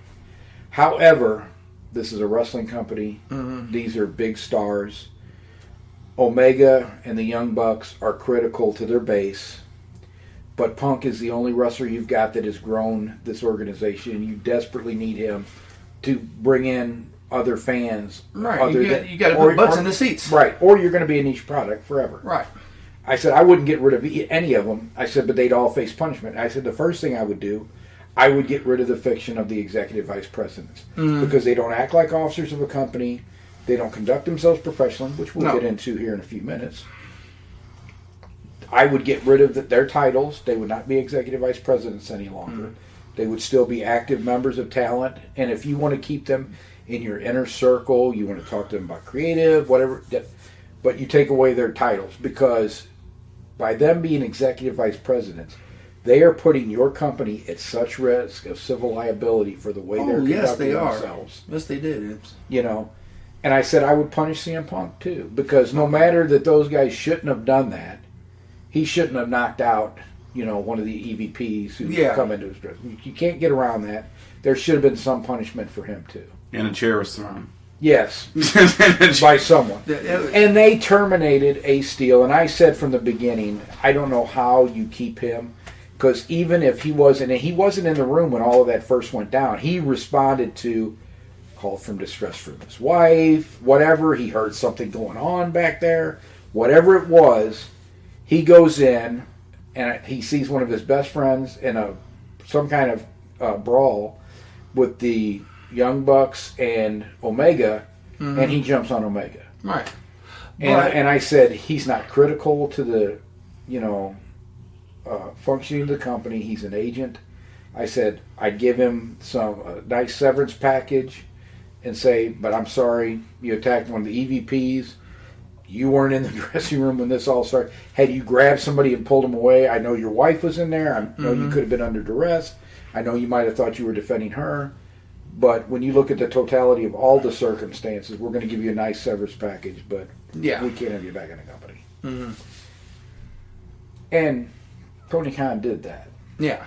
However, this is a wrestling company. These are big stars. Omega and the Young Bucks are critical to their base. But Punk is the only wrestler you've got that has grown this organization. You desperately need him to bring in other fans. Right. You got to put butts in the seats. Right. Or you're going to be a niche product forever. Right. I said, I wouldn't get rid of any of them. I said, but they'd all face punishment. I said, the first thing I would do, I would get rid of the fiction of the executive vice presidents. Because they don't act like officers of a company. They don't conduct themselves professionally, which we'll get into here in a few minutes. I would get rid of their titles. They would not be executive vice presidents any longer. They would still be active members of talent. And if you want to keep them in your inner circle, you want to talk to them about creative, whatever, but you take away their titles because by them being executive vice presidents, they are putting your company at such risk of civil liability for the way they're conducting themselves. Yes, they did. You know, and I said I would punish CM Punk too because no matter that those guys shouldn't have done that, he shouldn't have knocked out, you know, one of the EVPs who come into his dress. You can't get around that. There should have been some punishment for him too. And a chair was thrown. Yes, by someone. And they terminated Ace Steel. And I said from the beginning, I don't know how you keep him Because even if he wasn't in the room when all of that first went down, he responded to call from distress from his wife, whatever. He heard something going on back there, whatever it was. He goes in and he sees one of his best friends in some kind of brawl with the Young Bucks and Omega, and he jumps on Omega. Right. And I said, he's not critical to the, functioning of the company. He's an agent. I said, I'd give him a nice severance package and say, but I'm sorry, you attacked one of the EVPs. You weren't in the dressing room when this all started. Had you grabbed somebody and pulled them away, I know your wife was in there. I know you could have been under duress. I know you might have thought you were defending her. But when you look at the totality of all the circumstances, we're going to give you a nice severance package, but we can't have you back in the company. Mm-hmm. And Tony Khan did that. Yeah.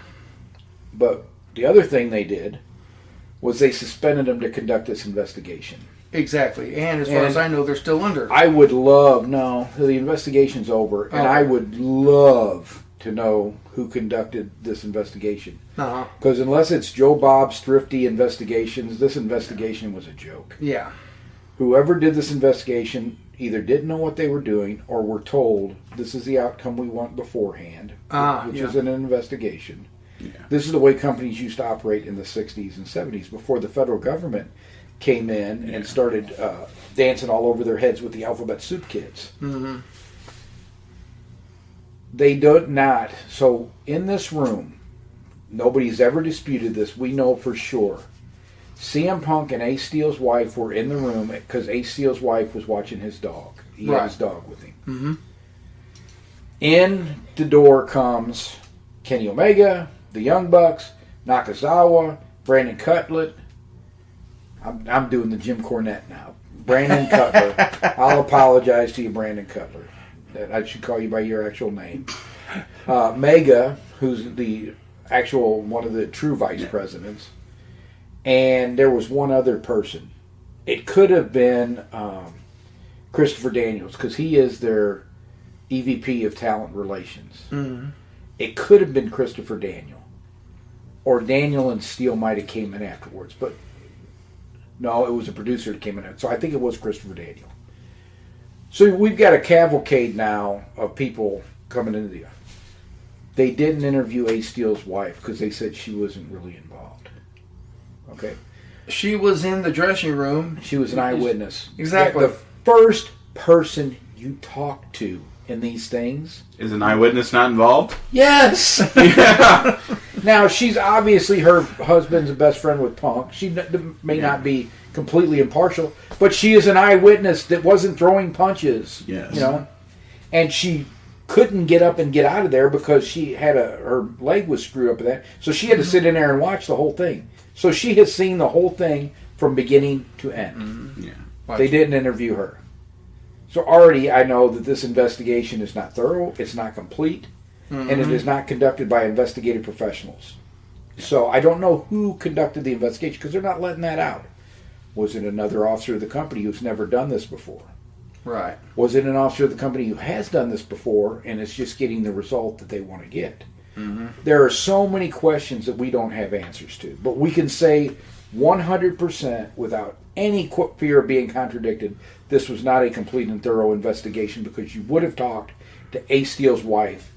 But the other thing they did was they suspended him to conduct this investigation. Exactly. And as far as I know, they're still under. I would love, the investigation's over, and I would love to know who conducted this investigation. Because unless it's Joe Bob's Thrifty Investigations, this investigation was a joke. Yeah. Whoever did this investigation either didn't know what they were doing or were told this is the outcome we want beforehand, which is an investigation. Yeah. This is the way companies used to operate in the 60s and 70s before the federal government came in and started dancing all over their heads with the alphabet soup kids. Mm-hmm. They do not. So in this room, nobody's ever disputed this. We know for sure. CM Punk and Ace Steel's wife were in the room because Ace Steel's wife was watching his dog. He had his dog with him. Mm-hmm. In the door comes Kenny Omega, the Young Bucks, Nakazawa, Brandon Cutler. I'm doing the Jim Cornette now. Brandon Cutler. I'll apologize to you, Brandon Cutler. I should call you by your actual name. Mega, who's the actual one of the true vice presidents. And there was one other person. It could have been Christopher Daniels, because he is their EVP of Talent Relations. Mm-hmm. It could have been Christopher Daniel. Or Daniel and Steele might have came in afterwards. But no, it was a producer that came in. So I think it was Christopher Daniel. So we've got a cavalcade now of people coming into the... They didn't interview Ace Steele's wife because they said she wasn't really involved. Okay? She was in the dressing room. She was an eyewitness. Exactly. The first person you talk to in these things... Is an eyewitness not involved? Yes! Yeah. Now, she's obviously her husband's best friend with Punk. She may not be completely impartial, but she is an eyewitness that wasn't throwing punches. Yes. And she couldn't get up and get out of there because she had her leg was screwed up with that. So she had to sit in there and watch the whole thing. So she has seen the whole thing from beginning to end. Mm-hmm. Yeah. They didn't interview her. So already I know that this investigation is not thorough, it's not complete, and it is not conducted by investigative professionals. So I don't know who conducted the investigation because they're not letting that out. Was it another officer of the company who's never done this before? Right. Was it an officer of the company who has done this before and is just getting the result that they want to get? Mm-hmm. There are so many questions that we don't have answers to. But we can say 100% without any fear of being contradicted, this was not a complete and thorough investigation because you would have talked to Ace Steele's wife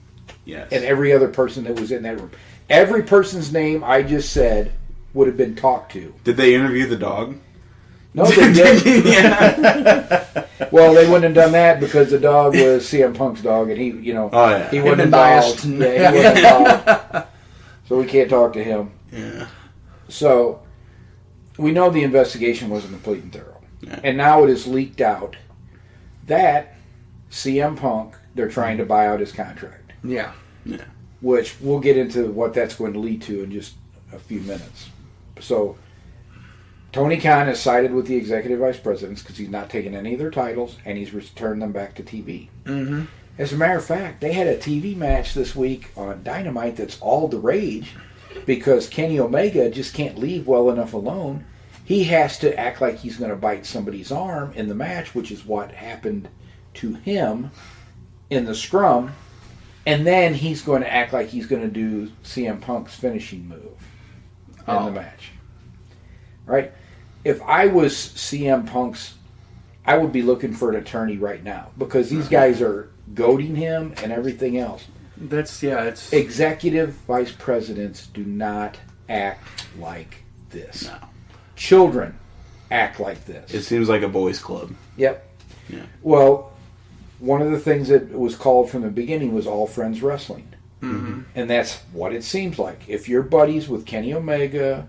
and every other person that was in that room. Every person's name I just said would have been talked to. Did they interview the dog? No, they didn't. Well, they wouldn't have done that because the dog was CM Punk's dog, and he wasn't involved. Yeah, he wasn't involved. So we can't talk to him. Yeah. So we know the investigation wasn't complete and thorough, and now it is leaked out that CM Punk, they're trying to buy out his contract. Yeah. Yeah. Which we'll get into what that's going to lead to in just a few minutes. So Tony Khan has sided with the executive vice presidents because he's not taken any of their titles and he's returned them back to TV. Mm-hmm. As a matter of fact, they had a TV match this week on Dynamite that's all the rage because Kenny Omega just can't leave well enough alone. He has to act like he's going to bite somebody's arm in the match, which is what happened to him in the scrum. And then he's going to act like he's going to do CM Punk's finishing move in the match. Right? If I was CM Punk's, I would be looking for an attorney right now because these guys are goading him and everything else. It's Executive vice presidents do not act like this. No. Children act like this. It seems like a boys' club. Yep. Yeah. Well, one of the things that was called from the beginning was All Friends Wrestling. Mm-hmm. And that's what it seems like. If you're buddies with Kenny Omega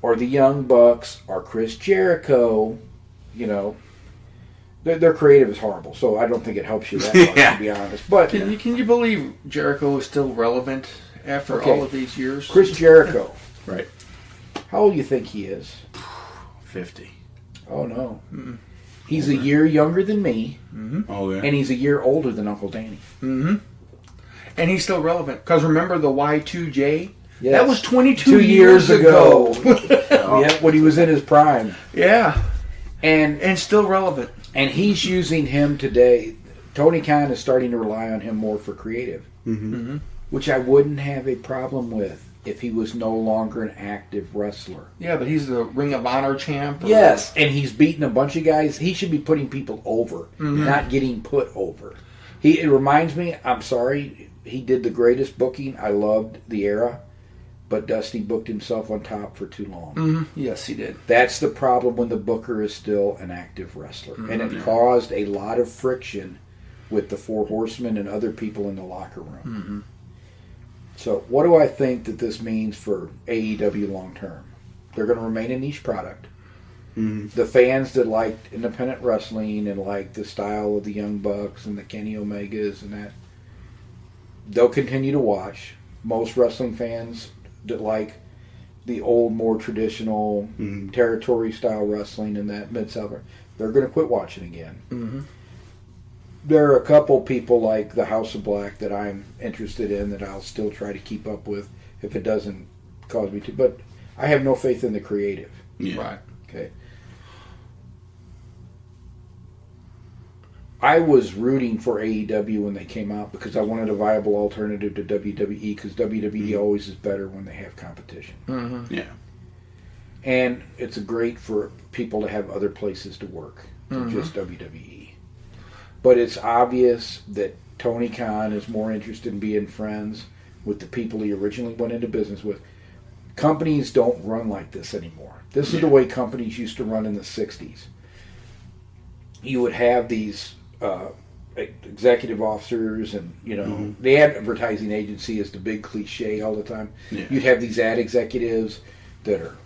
or the Young Bucks or Chris Jericho, you know, their creative is horrible. So I don't think it helps you that much, to be honest. But Can you believe Jericho is still relevant after all of these years? Chris Jericho. Right. How old do you think he is? 50. Oh, no. Mm-mm. He's a year younger than me. Mm-hmm. Oh, yeah. And he's a year older than Uncle Danny. Mm-hmm. And he's still relevant. Because remember the Y2J? Yes. That was 22 years ago. Oh. Yeah, when he was in his prime. Yeah. And still relevant. And he's using him today. Tony Khan is starting to rely on him more for creative. Mm-hmm. Mm-hmm. Which I wouldn't have a problem with if he was no longer an active wrestler. Yeah, but he's the Ring of Honor champ. Yes, and he's beating a bunch of guys. He should be putting people over, not getting put over. It reminds me, I'm sorry, he did the greatest booking. I loved the era, but Dusty booked himself on top for too long. Mm-hmm. Yes, he did. That's the problem when the booker is still an active wrestler. And it caused a lot of friction with the Four Horsemen and other people in the locker room. Mm-hmm. So what do I think that this means for AEW long term? They're going to remain a niche product. Mm-hmm. The fans that liked independent wrestling and like the style of the Young Bucks and the Kenny Omegas and that, they'll continue to watch. Most wrestling fans that like the old, more traditional territory style wrestling and that Mid-South, they're going to quit watching again. Mm-hmm. There are a couple people like the House of Black that I'm interested in that I'll still try to keep up with if it doesn't cause me to. But I have no faith in the creative. Yeah. Right. Okay. I was rooting for AEW when they came out because I wanted a viable alternative to WWE because WWE always is better when they have competition. Mm-hmm. Yeah. And it's great for people to have other places to work than just WWE. But it's obvious that Tony Khan is more interested in being friends with the people he originally went into business with. Companies don't run like this anymore. This is the way companies used to run in the 60s. You would have these executive officers and, you know, the advertising agency is the big cliche all the time. Yeah. You'd have these ad executives that are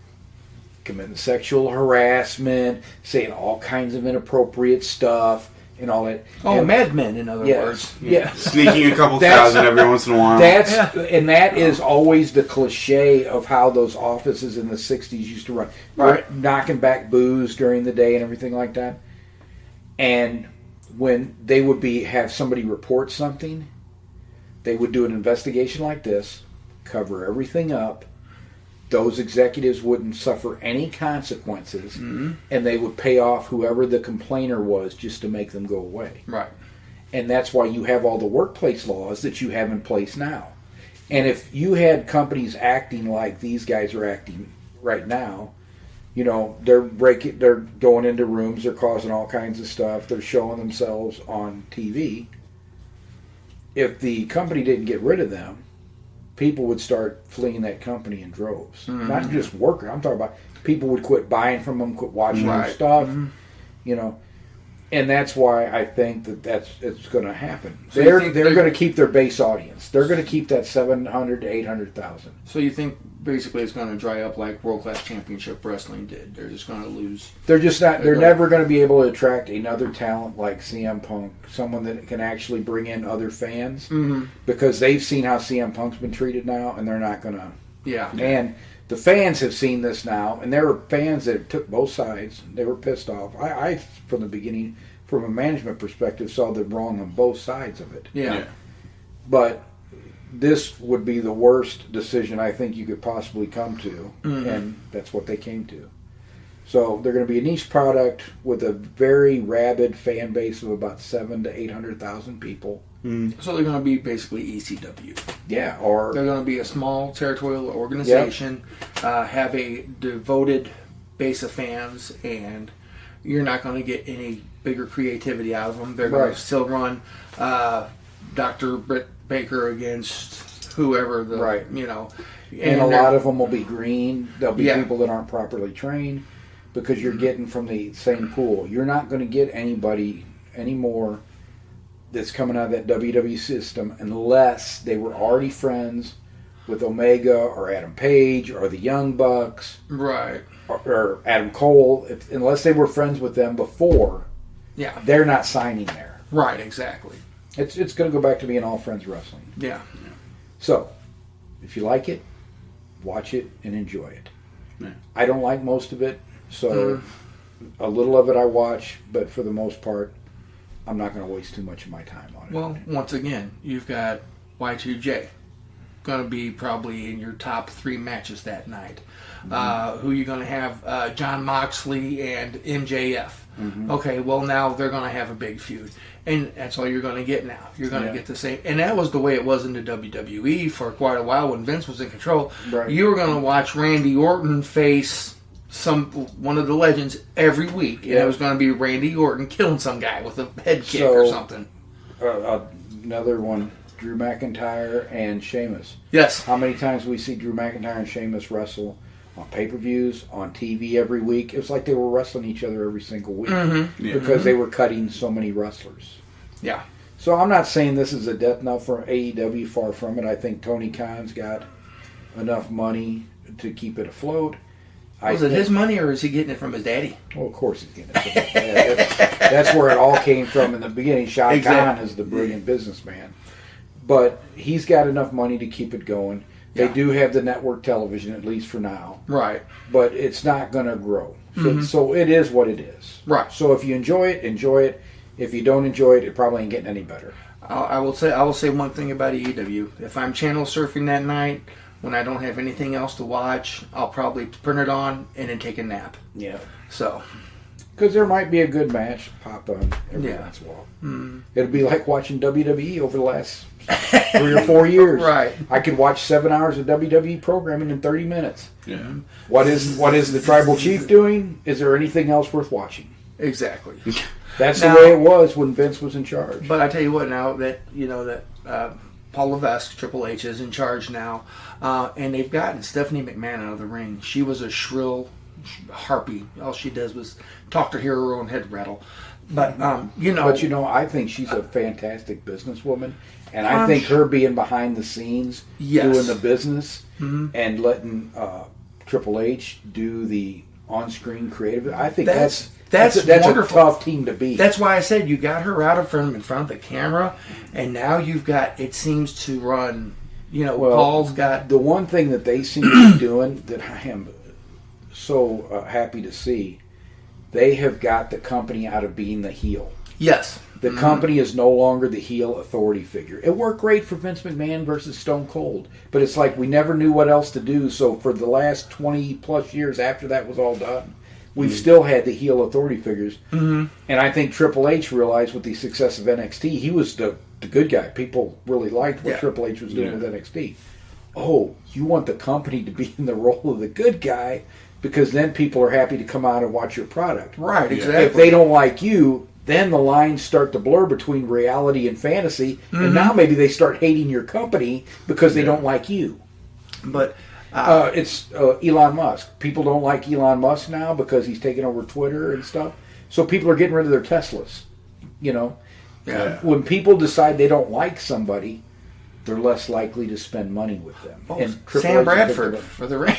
committing sexual harassment, saying all kinds of inappropriate stuff, and all that. Oh, and, Mad Men, in other words. Yeah. Sneaking a couple thousand every once in a while. And that is always the cliche of how those offices in the 60s used to run. Right. Knocking back booze during the day and everything like that. And when they would have somebody report something, they would do an investigation like this, cover everything up. Those executives wouldn't suffer any consequences, and they would pay off whoever the complainer was just to make them go away. Right. And that's why you have all the workplace laws that you have in place now. And if you had companies acting like these guys are acting right now, you know, they're going into rooms, they're causing all kinds of stuff, they're showing themselves on TV. If the company didn't get rid of them, people would start fleeing that company in droves. Not just workers. I'm talking about people would quit buying from them, quit watching their stuff. You know, and that's why I think it's going to happen. So they're going to keep their base audience. They're going to keep that 700 to 800,000. So you think basically it's going to dry up like World Class Championship Wrestling did? They're just going to lose. They're just not. They're never going to be able to attract another talent like CM Punk, someone that can actually bring in other fans, because they've seen how CM Punk's been treated now, and they're not going to. Yeah. And the fans have seen this now, and there were fans that took both sides. They were pissed off. I from the beginning, from a management perspective, saw them wrong on both sides of it. Yeah. But this would be the worst decision I think you could possibly come to, and that's what they came to. So they're going to be a niche product with a very rabid fan base of about 700,000 to 800,000 people. So they're going to be basically ECW. Yeah, or they're going to be a small territorial organization, have a devoted base of fans, and you're not going to get any bigger creativity out of them. They're going to still run Dr. Britt Baker against whoever and a lot of them will be green. There'll be people that aren't properly trained because you're getting from the same pool. You're not going to get anybody anymore that's coming out of that WWE system unless they were already friends with Omega or Adam Page or the Young Bucks, right? Or Adam Cole. Unless they were friends with them before, they're not signing there. Right, exactly. It's going to go back to being all friends wrestling. Yeah. So, if you like it, watch it and enjoy it. Yeah. I don't like most of it, so a little of it I watch, but for the most part, I'm not going to waste too much of my time on it. Well, once again, you've got Y2J. Going to be probably in your top 3 matches that night. Who you going to have? John Moxley and MJF. Okay, well now they're going to have a big feud, and that's all you're going to get now. You're going to get the same, and that was the way it was in the WWE for quite a while when Vince was in control. Right. You were going to watch Randy Orton face one of the legends every week, and it was going to be Randy Orton killing some guy with a head kick or something. Another one. Drew McIntyre and Sheamus. Yes. How many times we see Drew McIntyre and Sheamus wrestle on pay-per-views, on TV every week? It was like they were wrestling each other every single week because they were cutting so many wrestlers. Yeah. So I'm not saying this is a death knell for AEW, far from it. I think Tony Khan's got enough money to keep it afloat. Was it his money or is he getting it from his daddy? Well, of course he's getting it from his dad. That's where it all came from in the beginning. Shad Khan is the brilliant businessman. But he's got enough money to keep it going. They do have the network television, at least for now. Right. But it's not going to grow. So it is what it is. Right. So if you enjoy it, enjoy it. If you don't enjoy it, it probably ain't getting any better. I will say one thing about AEW. If I'm channel surfing that night, when I don't have anything else to watch, I'll probably turn it on and then take a nap. Yeah. So. Because there might be a good match pop on every once in a while. It'll be like watching WWE over the last 3 or 4 years. Right. I could watch 7 hours of WWE programming in 30 minutes. Yeah. What is the Tribal Chief doing? Is there anything else worth watching? Exactly. That's the way it was when Vince was in charge. But I tell you what, now that Paul Levesque, Triple H, is in charge now, and they've gotten Stephanie McMahon out of the ring. She was a shrill harpy. All she does was talk to her own head rattle. But I think she's a fantastic businesswoman, and I think her being behind the scenes doing the business and letting Triple H do the on-screen creative, I think that's wonderful. A tough team to beat. That's why I said you got her out in front of the camera, and now you've got, it seems to run. Paul's got the one thing that they seem to be doing that I am so happy to see. They have got the company out of being the heel. Yes. The company is no longer the heel authority figure. It worked great for Vince McMahon versus Stone Cold, but it's like we never knew what else to do. So for the last 20 plus years after that was all done, we've still had the heel authority figures. And I think Triple H realized with the success of NXT, he was the good guy. People really liked what Triple H was doing with NXT. Oh, you want the company to be in the role of the good guy because then people are happy to come out and watch your product. Right, exactly. If they don't like you, then the lines start to blur between reality and fantasy, and now maybe they start hating your company because they don't like you. But it's Elon Musk. People don't like Elon Musk now because he's taking over Twitter and stuff. So people are getting rid of their Teslas. When people decide they don't like somebody, they're less likely to spend money with them. Oh, and Sam Bradford for the ring.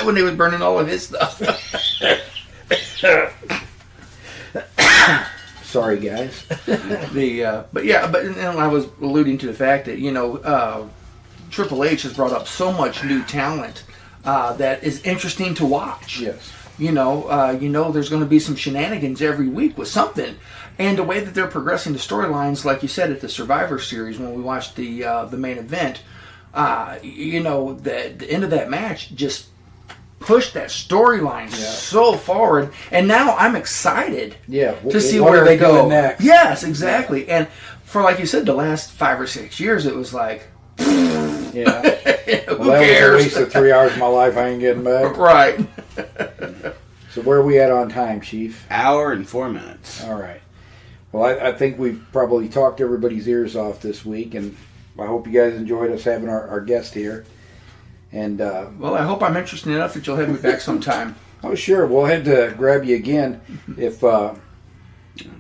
When he was burning all of his stuff. Sorry, guys. But I was alluding to the fact that Triple H has brought up so much new talent that is interesting to watch. Yes. There's going to be some shenanigans every week with something, and the way that they're progressing the storylines, like you said at the Survivor Series when we watched the main event, the end of that match just pushed that storyline so forward, and now I'm excited to see what where are they it goes doing next. Yes, exactly. And for, like you said, the last 5 or 6 years, it was like, Yeah. who Well, that cares? was a waste of 3 hours of my life I ain't getting back. Right. So where are we at on time, Chief? Hour and 4 minutes. All right. Well, I think we've probably talked everybody's ears off this week, and I hope you guys enjoyed us having our guest here. And Well, I hope I'm interesting enough that you'll have me back sometime. oh, sure, we'll have to grab you again if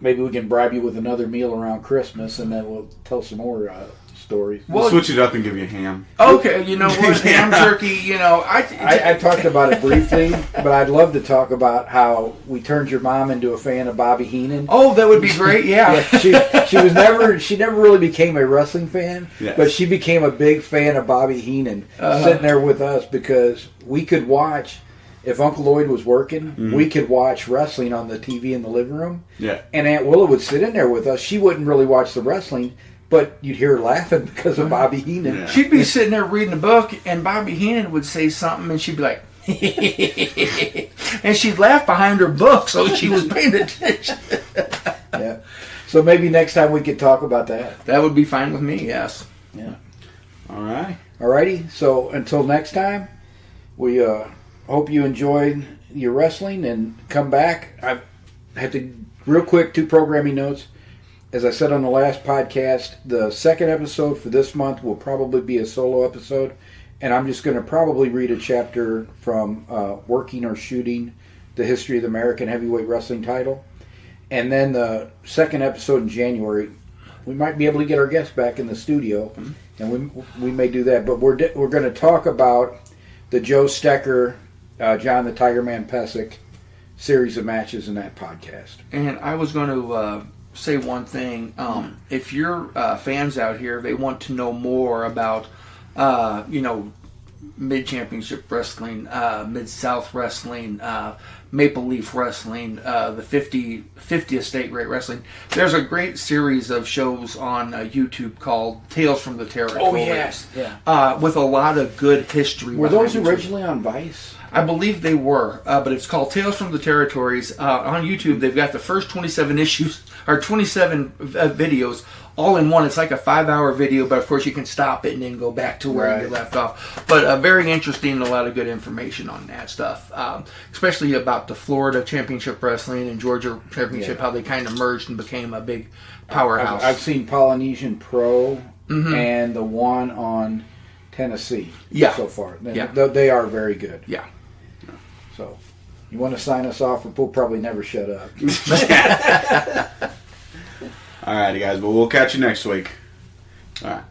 maybe we can bribe you with another meal around Christmas, and then we'll tell some more stories. We'll switch it up and give you ham. Okay, you know what? Ham jerky, I talked about it briefly, but I'd love to talk about how we turned your mom into a fan of Bobby Heenan. Oh, that would be great, yeah. she never really became a wrestling fan, but she became a big fan of Bobby Heenan, sitting there with us because we could watch. If Uncle Lloyd was working, we could watch wrestling on the TV in the living room. Yeah. And Aunt Willa would sit in there with us. She wouldn't really watch the wrestling, but you'd hear her laughing because of Bobby Heenan. Yeah. She'd be sitting there reading a book, and Bobby Heenan would say something, and she'd be like, and she'd laugh behind her book, so she was paying attention. Yeah. So maybe next time we could talk about that. That would be fine with me, yes. Yeah. All right. Alrighty. So until next time, we hope you enjoyed your wrestling and come back. I had to, real quick, 2 programming notes. As I said on the last podcast, the second episode for this month will probably be a solo episode, and I'm just going to probably read a chapter from Working or Shooting, the History of the American Heavyweight Wrestling Title. And then the second episode in January, we might be able to get our guests back in the studio, and we may do that. But we're going to talk about the Joe Stecker, John the Tiger Man Pesic series of matches in that podcast. And I was going to say one thing. If you're fans out here, they want to know more about, mid-championship wrestling, mid-south wrestling, Maple Leaf Wrestling, the 50th State Great Wrestling. There's a great series of shows on YouTube called Tales from the Territories. Oh, yes. Yeah. With a lot of good history. Were those behind it. originally on Vice? I believe they were, but it's called Tales from the Territories. On YouTube, they've got the first 27 issues, or 27 videos, all in one. It's like a 5-hour video, but of course you can stop it and then go back to where you left off. But very interesting and a lot of good information on that stuff, especially about the Florida Championship Wrestling and Georgia Championship, how they kind of merged and became a big powerhouse. I've seen Polynesian Pro and the one on Tennessee so far. They are very good. Yeah. So, you want to sign us off, or we'll probably never shut up. All righty, guys. But we'll catch you next week. All right.